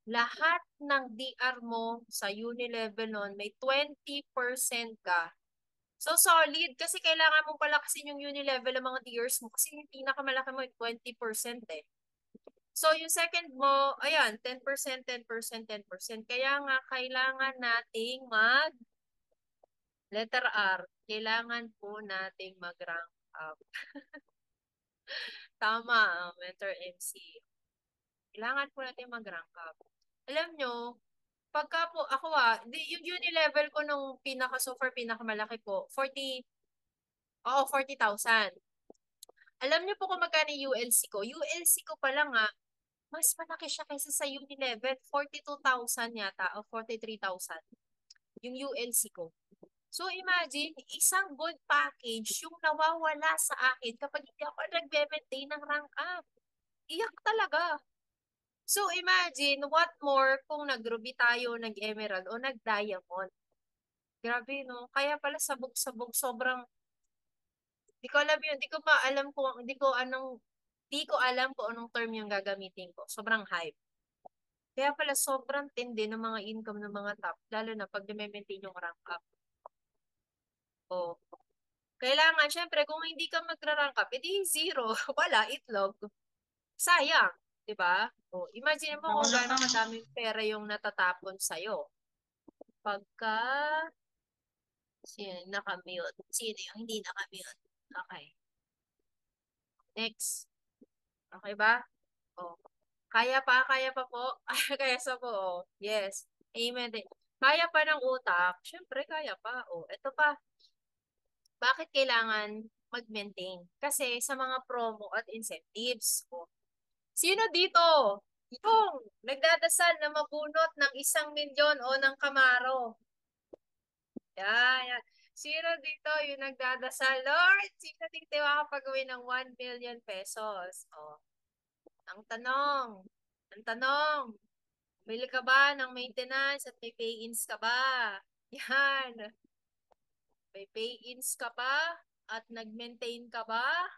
Lahat ng DR mo sa Unilevel nun, may 20% ka. So, solid. Kasi kailangan mo palakasin yung Unilevel ng mga DRs mo. Kasi yung pinakamalaki mo, 20% eh. So, yung second mo, ayan, 10%, 10%, 10%. Kaya nga, kailangan nating letter R, kailangan po nating mag-rank up. Tama, Mentor MC. Kailangan po natin mag-rank up. Alam nyo, pagka po, ako yung Unilevel ko nung so far, pinakamalaki po, 40,000. Alam nyo po kung magkano ULC ko? ULC ko pa lang mas malaki siya kaysa sa Unilevel. 42,000 yata o 43,000 yung ULC ko. So imagine, isang good package yung nawawala sa akin kapag hindi ako nagbe-maintain ng rank up. Iyak talaga. So imagine, what more kung nag-ruby tayo, nag-emerald o nag-diamond. Grabe, no? Kaya pala sabog-sabog, sobrang, di ko alam yun, di ko alam kung anong term yung gagamitin ko. Sobrang hype. Kaya pala sobrang tindi ng mga income ng mga top, lalo na pag na-maintain yung rank up. O, kailangan, syempre, kung hindi ka magra-rank up, edi zero. Wala, itlog. Sayang, di ba? O, imagine mo kung gaano kadaming pera yung natatapon sa'yo. Pagka, sino yung nakamute? Sino yung hindi nakamute? Okay. Next. Okay ba? O, kaya pa po. Kaya sa po, o. Yes. Amen din. Kaya pa ng utak? Syempre, kaya pa. O, ito pa. Bakit kailangan mag-maintain? Kasi sa mga promo at incentives. O, sino dito? Yung nagdadasal na mabunot ng 1 milyon o ng Camaro. Yan, yan. Sino dito yung nagdadasal? Lord, sino dito makakapag-uwi ng 1 million pesos? O, ang tanong, ang tanong, bili ka ba ng maintenance at may pay-ins ka ba? Yan. May pay-ins ka ba? At nag-maintain ka ba?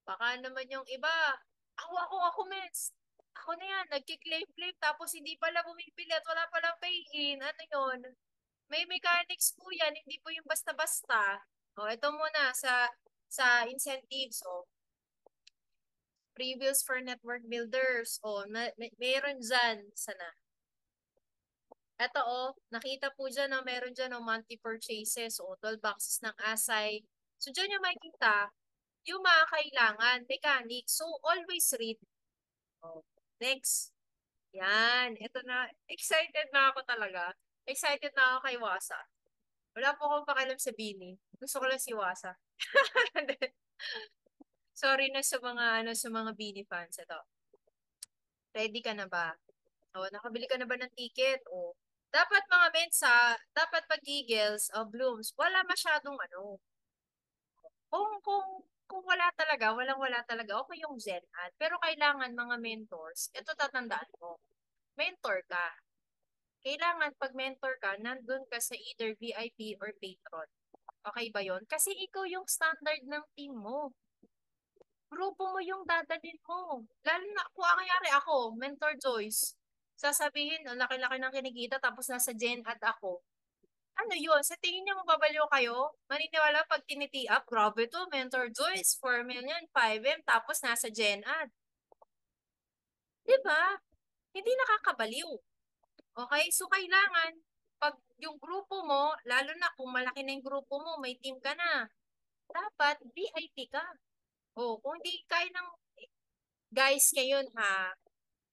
Baka naman yung iba. Ako, mens. Ako na yan, nagkiklaim-claim tapos hindi pala bumibili at wala palang pay-in. Ano yun? May mechanics po yan, hindi po yung basta-basta. O, ito muna sa incentives. O, previews for network builders. O, meron dyan. Sana. Ito nakita po dyan na meron dyan monthly purchases o 12 boxes ng Asay. So, dyan yung makikita yung mga kailangan, mechanics. So, always read. Oh, next. Yan. Ito na. Excited na ako talaga. Excited na ako kay Wasa. Wala po akong pakialam sa Bini. Gusto ko lang si Wasa. Sorry na sa mga Bini fans. Ito. Ready ka na ba? O, nakabili ka na ba ng ticket? O, dapat mga mensa, dapat pag Eagles o Blooms, wala masyadong ano. Kung wala talaga, okay yung Zen Ad. Pero kailangan mga mentors, ito tatandaan mo, mentor ka. Kailangan pag mentor ka, nandun ka sa either VIP or patron. Okay ba yon? Kasi ikaw yung standard ng team mo. Grupo mo yung dadalhin mo. Lalo na kung ang nangyari ako, mentor Joyce. Sasabihin, ang laki-laki ng kinikita tapos nasa Gen Ad ako. Ano yun? Sa tingin niyo mababaliw kayo? Maniniwala pag tiniti up, grabe to, Mentor Joyce, 4 million, 5M, tapos nasa Gen Ad. Diba? Hindi nakakabaliw. Okay? So, kailangan, pag yung grupo mo, lalo na kung malaki na yung grupo mo, may team ka na, dapat VIP ka. O, kung hindi kaya ng, guys, ngayon ha,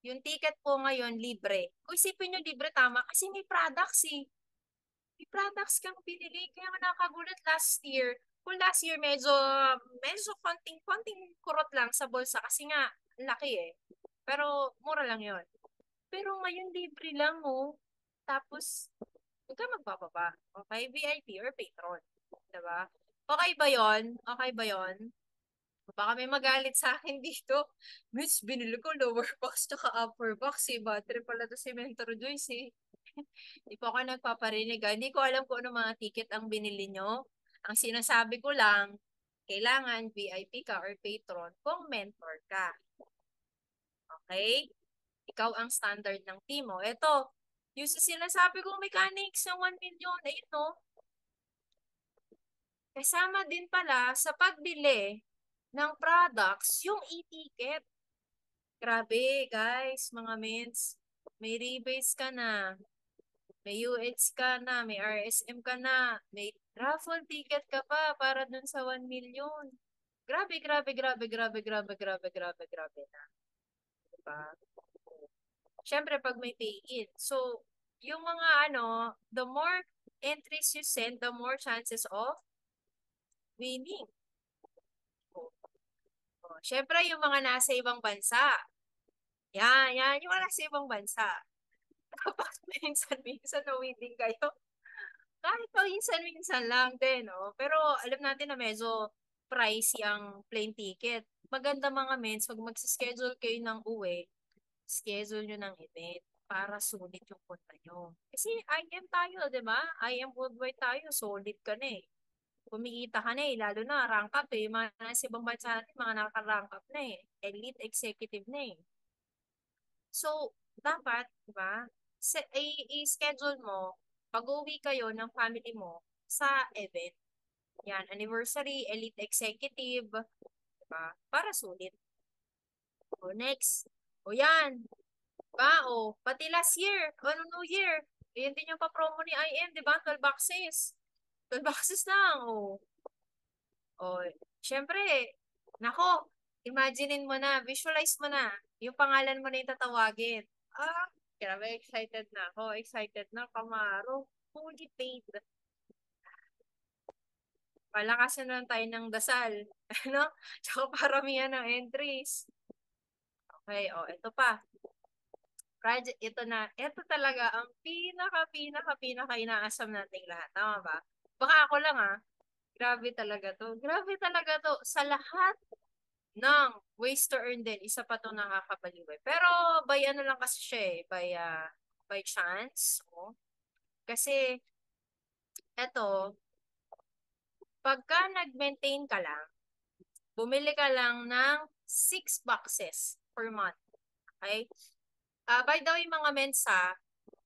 yung ticket po ngayon, libre. Kung isipin nyo libre, tama, kasi may products eh. May products kang pinili. Kaya nga nakagulat last year. Kung last year medyo konting kurot lang sa bulsa kasi nga laki eh. Pero mura lang yon. Pero ngayon libre lang Tapos huwag ka magbababa. Okay? VIP or patron. Diba? Okay ba yon? Okay ba yon? Baka may magalit sa akin dito. Miss, binili ko lower box tsaka upper box eh. Battery pala to si Mentor Joyce eh. Hindi po ako nagpaparinig. Hindi ko alam kung ano mga ticket ang binili nyo. Ang sinasabi ko lang, kailangan VIP ka or patron kung mentor ka. Okay? Ikaw ang standard ng team mo. Ito, yung sa sinasabi kong mechanics ng 1 million, ayun no, kasama din pala sa pagbili ng products yung e-ticket. Grabe, guys, mga mens. May rebates ka na. May UX ka na, may RSM ka na, may raffle ticket ka pa para dun sa 1 million. Grabe, grabe, grabe, grabe, grabe, grabe, grabe, grabe na. Diba? Siyempre, pag may pay-in. So, yung mga the more entries you send, the more chances of winning. Siyempre, yung mga nasa ibang bansa. Yan, yung mga nasa ibang bansa. Tapos, minsan na winning kayo. Kahit paminsan-minsan lang din, no? Pero alam natin na medyo pricey ang plane ticket. Maganda mga mens, pag magsischedule kayo ng uwi, schedule nyo ng event. para sulit yung punta nyo. Kasi IM tayo, di ba? IM worldwide tayo, solid ka na eh. Kumikita ka na eh, lalo na rank up eh. Mga nasa ibang bansa natin, mga naka-rank up na eh. Elite executive na eh. So, dapat, di ba, i-schedule mo, pag-uwi kayo ng family mo sa event. Yan, anniversary, elite executive, di ba? Para sulit. O, next. O, yan. Ba? O, pati last year, o, ano, New Year. Yun din yung pa-promo ni IM, di ba? 12 boxes. 12 boxes lang, o. O, syempre, nako, imaginein mo na, visualize mo na, yung pangalan mo na yung tatawagin. Ah, grabe, excited na ako. Excited na, Kamaro. Fully paid. Palakasan na lang tayo ng dasal. Ano? Tsaka paramihan ng entries. Okay, o, ito pa. Project, ito na. Ito talaga ang pinaka inaasam nating lahat. Tama ba? Baka ako lang Grabe talaga to. Grabe talaga to. Sa lahat ng ways to earn din, isa pa to nakakabaliw eh. Pero by ano lang kasi siya eh, by chance. Oh. Kasi eto, pagka nag-maintain ka lang, bumili ka lang ng 6 boxes per month. Okay? By the way, mga mensa,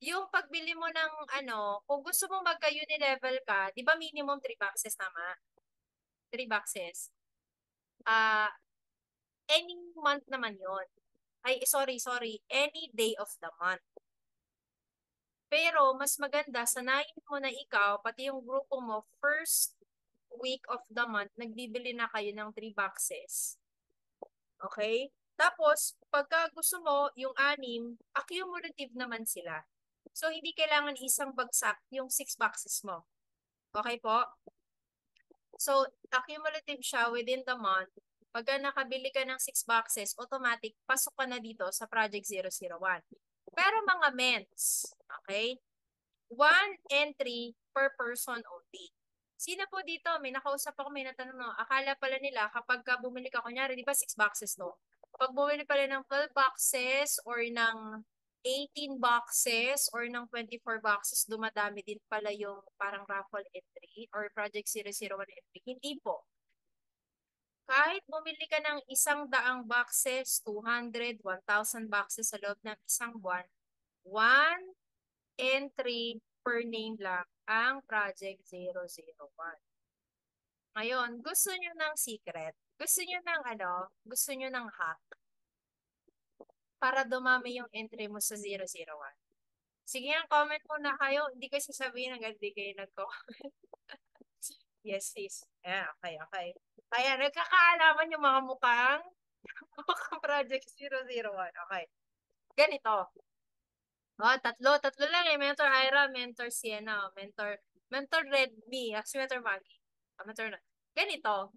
yung pagbili mo ng ano, kung gusto mo magka-unilevel ka, di ba minimum 3 boxes tama? 3 boxes. Ah, any month naman yon. Ay, sorry. Any day of the month. Pero, mas maganda, sanayin mo na ikaw, pati yung grupo mo, first week of the month, nagbibili na kayo ng 3 boxes. Okay? Tapos, pagka gusto mo, yung 6, accumulative naman sila. So, hindi kailangan isang bagsak yung 6 boxes mo. Okay po? So, accumulative siya within the month. Pagka nakabili ka ng 6 boxes, automatic, pasok ka na dito sa Project 001. Pero mga mens, okay? 1 entry per person only. Sino po dito? May nakausap ako, may natanong no. Akala pala nila kapag ka bumili ka, kunyari, di ba 6 boxes no? Pag bumili pala ng 12 boxes or ng 18 boxes or ng 24 boxes, dumadami din pala yung parang raffle entry or Project 001 entry. Hindi po. Kahit bumili ka ng 100 boxes, 200, 1,000 boxes sa loob ng isang buwan, 1 entry per name lang ang Project 001. Ngayon, gusto nyo ng secret? Gusto nyo ng Gusto nyo ng hack? Para dumami yung entry mo sa 001. Sige nga, comment muna kayo. Hindi ko sasabihin hanggang di kayo nagko-comment. Yes, sis. Yeah, okay. Kaya nagkakaalaman yung mga mukhang Project 001. Okay. Ganito. Oh, tatlo lang eh. Mentor Ira, Mentor Sienna, Mentor Redmi, Mentor Maggie. Mentor na. Ganito.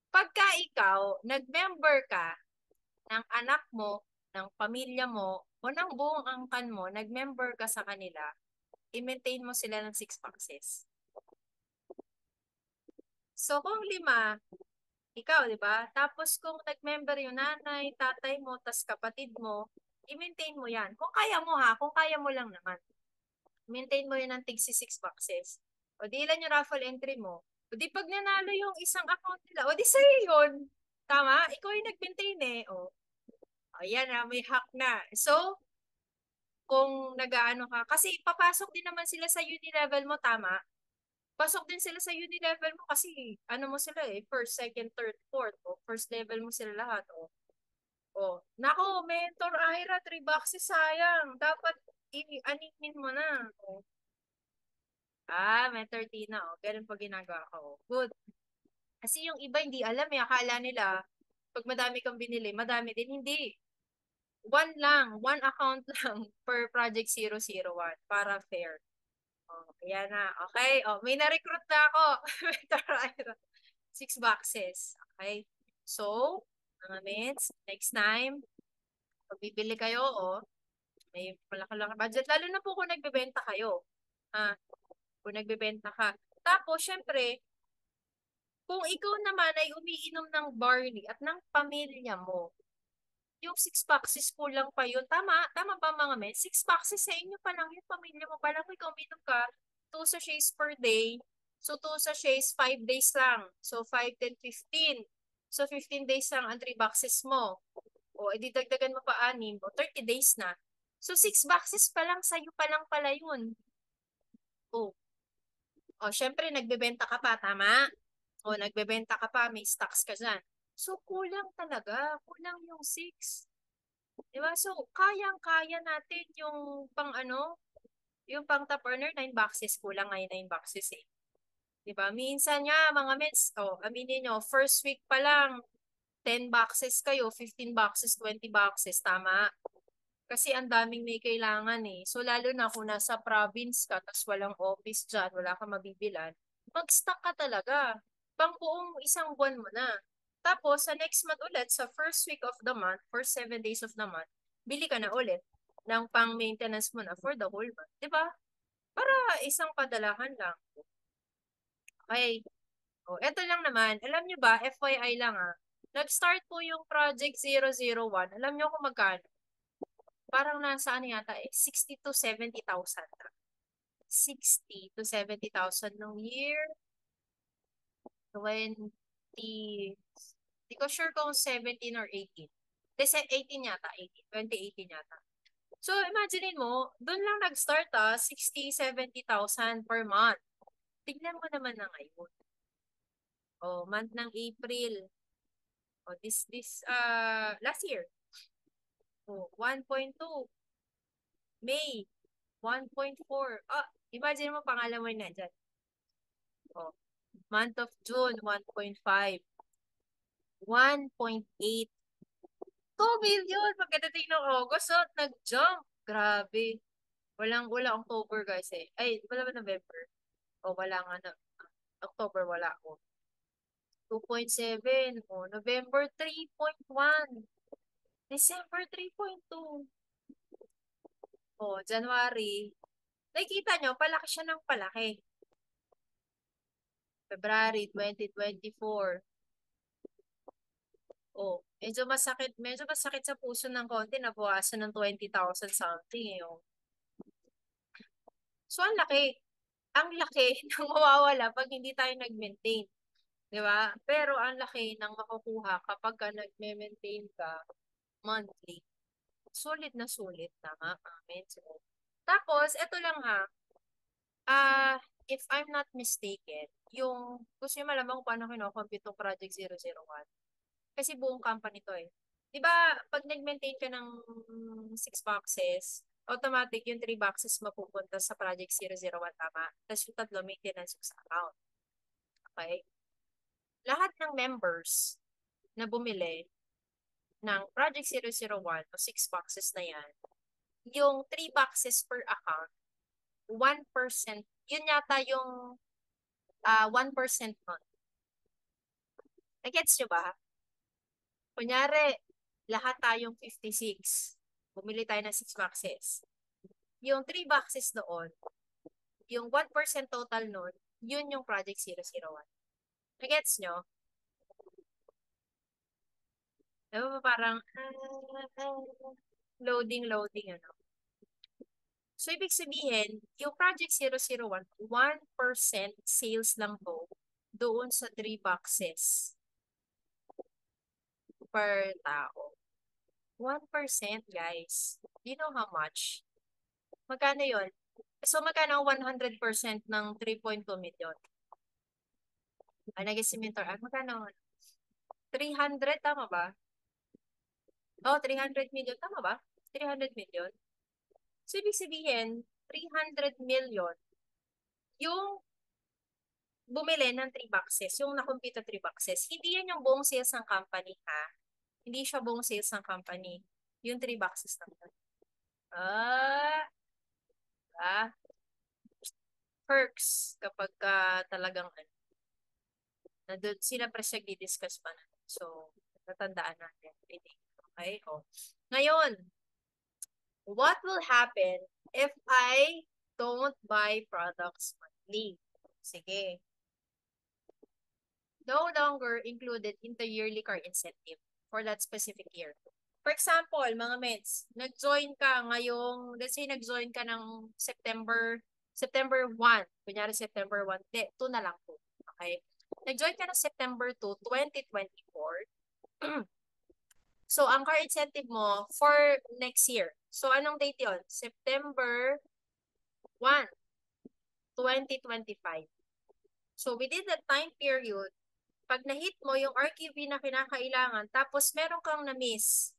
Pagka ikaw, nag-member ka ng anak mo, ng pamilya mo, o ng buong angkan mo, nag-member ka sa kanila, i-maintain mo sila ng 6 boxes. So, kung 5, ikaw, di ba? Tapos kung nag-member yung nanay, tatay mo, tas kapatid mo, i-maintain mo yan. Kung kaya mo kung kaya mo lang naman. Maintain mo yun ng tig 6 boxes. O di ilan yung raffle entry mo. O di pag nanalo yung isang account nila, o di sa'yo yun. Tama? Ikaw yung nag-maintain eh. O, ayan may hack na. So, kung nag-aano ka, kasi papasok din naman sila sa uni level mo, tama? Pasok din sila sa uni level mo kasi ano mo sila eh, first, second, third, fourth, o first level mo sila lahat. Nako, Mentor Ira, 3 boxes sayang. Dapat i-animin mo na. Mentor Tina, ganun pa ginagawa ko. Good. Kasi yung iba hindi alam eh, akala nila, pag madami kang binili, madami din. Hindi. One account lang per Project 001 para fair. Ayan na. Okay. May na-recruit na ako. 6 boxes. Okay. So, mga mates, next time, pag bibili kayo, may malaki-laki budget. Lalo na po kung nagbebenta kayo. Kung nagbebenta ka. Tapos, syempre, kung ikaw naman ay umiinom ng barley at ng pamilya mo, Yung 6 boxes kulang pa yun. Tama? Tama ba mga men? 6 boxes sa inyo pa lang yun. Pamilya mo pa lang. Ikaw uminom ka. 2 sachets per day. So 2 sachets, 5 days lang. So 5, 10, 15. So 15 days lang ang 3 boxes mo. O edi dagdagan mo pa 6. O 30 days na. So 6 boxes pa lang sa'yo pa lang pala yun. O, syempre nagbebenta ka pa. Tama? O nagbebenta ka pa. May stocks ka dyan. So kulang talaga. Kulang yung 6. Diba? So, kayang-kaya natin yung pang ano, yung pang top earner, 9 boxes. Kulang ngayon 9 boxes eh. Diba? Minsan nga, mga mens, aminin nyo, first week pa lang, 10 boxes kayo, 15 boxes, 20 boxes. Tama? Kasi ang daming may kailangan eh. So, lalo na kung nasa province ka, tapos walang office dyan, wala kang mabibilan, mag-stock ka talaga. Pang buong isang buwan mo na. Tapos, sa next month ulit, sa first week of the month, for 7 days of the month, bili ka na ulit ng pang-maintenance mo na for the whole month. Diba? Para isang padalahan lang. Okay. Eto lang naman. Alam nyo ba, FYI lang nag-start po yung Project 001. Alam nyo kung magkano? Parang nasa ano yata 60 to 70,000 na. 60 to 70,000 nung year 20, di ko sure kung 17 or 18. Kasi 18 yata, 18, 2018 yata. So, imagine mo, doon lang nag-start 60, 70,000 per month. Tignan mo naman na ngayon. Month ng April. Last year. 1.2. May, 1.4. Imagine mo, pangalan mo na dyan. Month of June, 1.5. 1.8. 2 million. Pagkadating ng August, nag-jump. Grabe. Walang October, guys eh. Ay, wala ba November? Wala nga na. October, wala ako. 2.7. November, 3.1. December, 3.2. January. Nakikita nyo, palaki siya ng palaki. February 2024. Medyo masakit sa puso ng konti, nabawasan ng 20,000 something eh. So, ang laki. Ang laki ng mawawala pag hindi tayo nag-maintain. Di ba? Pero ang laki ng makukuha kapag ka nag-maintain ka monthly. Sulit na sulit. Tama. Amen. So, tapos, eto lang if I'm not mistaken, yung gusto nyo malamang kung paano kinocompute yung Project 001. Kasi buong company to eh. Di ba, pag nag-maintain ka ng 6 boxes, automatic yung 3 boxes mapupunta sa Project 001, tama? Tapos yung 3 maintenance sa account. Okay? Lahat ng members na bumili ng Project 001 o 6 boxes na yan, yung 3 boxes per account, 1%, yun yata yung 1% nun. Nagets nyo ba? Kunyari, lahat tayong 56. Bumili tayo ng 6 boxes. Yung 3 boxes doon, yung 1% total nun, yun yung Project 001. Nagets nyo? Diba parang loading, ano. So, ibig sabihin, yung Project 001, 1% sales lang po doon sa 3 boxes per tao. 1%, guys. Do you know how much? Magkano yun? So, magkano 100% ng 3.2 million? Nag-guess si Mentor. Magkano? 300, tama ba? 300 million. Tama ba? 300 million? So, ibig sabihin, 300 million yung bumili ng 3 boxes, yung nakumpita 3 boxes. Hindi yan yung buong sales ng company, ha? Hindi siya buong sales ng company. Yung 3 boxes lang. Ah, perks kapag talagang nandun, sila presyo di-discuss pa na. So, natandaan natin. Okay? Ngayon, what will happen if I don't buy products monthly? Sige. No longer included in the yearly car incentive for that specific year. For example, mga meds, nag-join ka ngayong, let's say nag-join ka ng September 1. Kunyari September 1, 2 na lang po. Okay? Nag-join ka ng September 2, 2024. So, ang car incentive mo for next year. So, anong date yon? September 1, 2025. So, within that time period, pag na-hit mo yung RQB na kinakailangan, tapos meron kang na-miss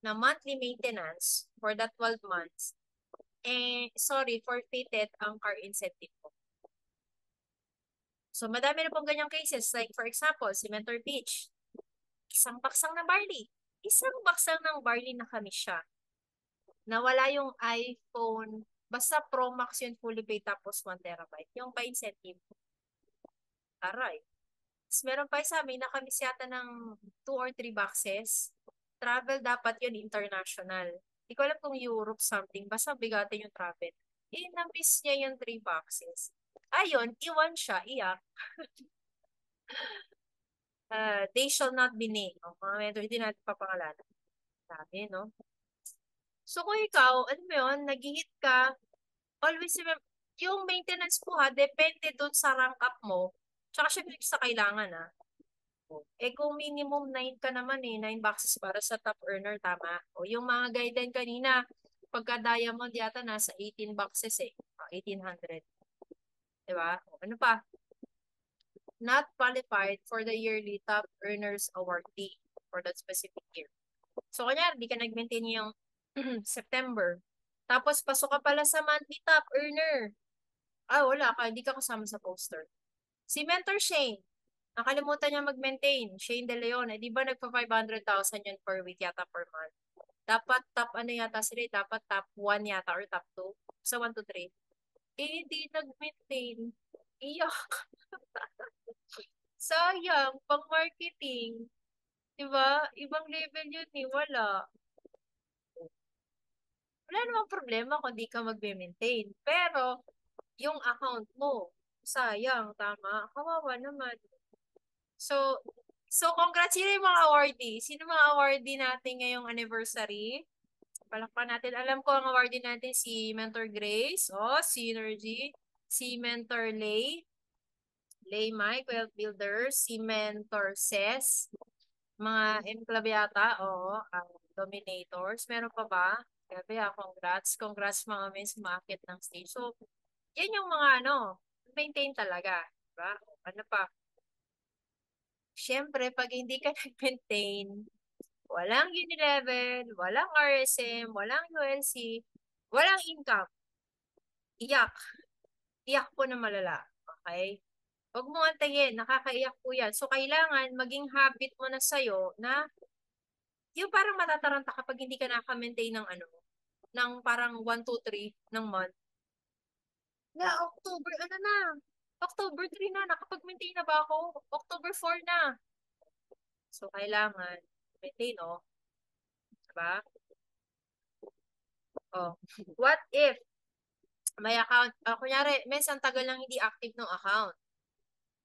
na monthly maintenance for that 12 months, forfeited ang car incentive mo. So, madami na pong ganyang cases. Like, for example, si Mentor Beach, isang baksang na barley. Isang baksang ng barley na kami siya. Nawala yung iPhone, basta Pro Max yun fully paid tapos 1 terabyte. Yung pa incentive, aray. Tapos meron pa isa, may nakamis yata ng 2 or 3 boxes. Travel dapat yun international. Hindi ko alam kung Europe something, basta bigatin yung travel. Na-miss niya yung 3 boxes. Ayun, iwan siya, iyak. They shall not be named. No? Mga mentor, hindi natin papangalanan. Sabi, no? So kung ikaw, ano mo yun, nag-hit ka, always remember, yung maintenance po ha, depende dun sa rank up mo. Tsaka syempre sa kailangan ha. Kung minimum 9 ka naman 9 boxes para sa top earner, tama. O yung mga guideline kanina, pagka diamond yata nasa 18 boxes 1800. Diba? O, ano pa? Not qualified for the yearly top earners awardee for that specific year. So, kanya, di ka nag-maintain yung September. Tapos, pasok ka pala sa monthly top earner. Wala ka. Hindi ka kasama sa poster. Si Mentor Shane, nakalimutan niya mag-maintain. Shane De Leon, di ba nagpa 500,000 yun per week yata per month? Dapat top ano yata sila, dapat top 1 yata or top 2. Sa 1 to 3. Hindi nag-maintain. Iyak. Sayang, pang marketing. Diba? Ibang level yun wala. Wala namang problema kung di ka mag-maintain. Pero, yung account mo, sayang, tama? Kawawa naman. So congrats. Sino yung mga awardee? Sino mga awardee natin ngayong anniversary? Palakpan natin. Alam ko ang awardee natin si Mentor Grace, Synergy, si Mentor Lay Mike, Wealth Builder, si Mentor Ses, mga M-Club yata, ang Dominators. Meron pa ba? Grabe congrats. Congrats mga men sumakit ng stage. So, yan yung mga maintain talaga. Diba? Ano pa? Siyempre, pag hindi ka nag-maintain, walang Unilevel, walang RSM, walang ULC, walang income. Iyak. Iyak po na malala. Okay? Huwag mo antayin, nakakaiyak po yan. So, kailangan maging habit mo na sa'yo na yung parang matataranta kapag hindi ka naka-maintain ng ng parang 1, 2, 3 ng month. October, October 3 na, nakapag-maintain na ba ako? October 4 na. So, kailangan maintain, diba? What if may account, kunyari, minsan tagal lang hindi active ng account.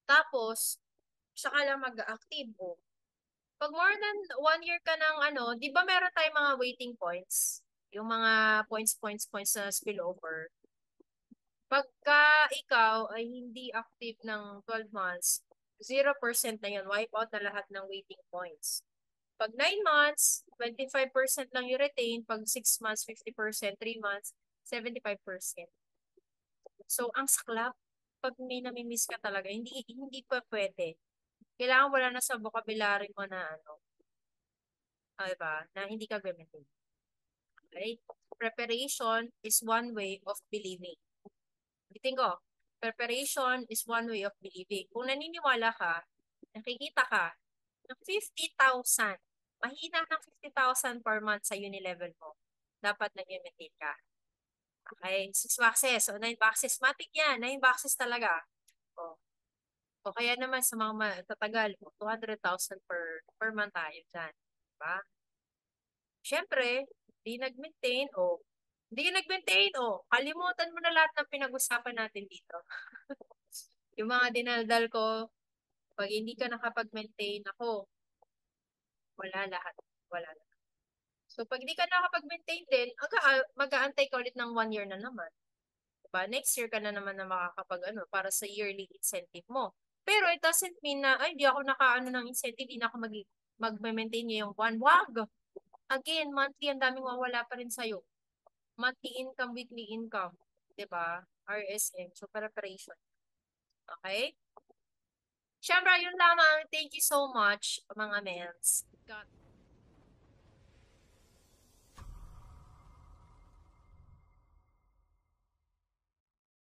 Tapos, saka lang mag-active, Pag more than 1 year ka ng di ba meron tayong mga waiting points? Yung mga points na spillover. Pagka ikaw ay hindi active ng 12 months, 0% na yun. Wipe out na lahat ng waiting points. Pag 9 months, 25% lang yung retain. Pag 6 months, 50%. 3 months, 75%. So, ang saklap, pag may namimiss ka talaga, hindi pa pwede. Kailangan wala na sa vocabulary mo na diba? Na hindi ka gamitin. Okay? Preparation is one way of believing. Bitin ko, preparation is one way of believing. Kung naniniwala ka, nakikita ka ng 50,000, mahina ng 50,000 per month sa Unilevel mo, dapat nag-maintain ka. Okay? 6 boxes o 9 boxes. Matik yan. 9 boxes talaga. O kaya naman sa mga matatagal, 200,000 per month tayo dyan. Diba? Siyempre, hindi ka nag-maintain, kalimutan mo na lahat ng pinag-usapan natin dito. Yung mga dinaldal ko, pag hindi ka nakapag-maintain, wala lahat. Wala lahat. So, pag di ka nakapag-maintain din, mag-aantay ka ulit ng 1 year na naman. Diba? Next year ka na naman na makakapag ano, para sa yearly incentive mo. Pero it doesn't mean na, ay, di ako nakaano ng incentive, di na ako mag-maintain ngayong buwan. Wag! Again, monthly, ang daming mawala pa rin sa'yo. Monthly income, weekly income. Diba? RSM. So, preparation. Okay? Siyempre, yun lamang. Thank you so much, mga mens. God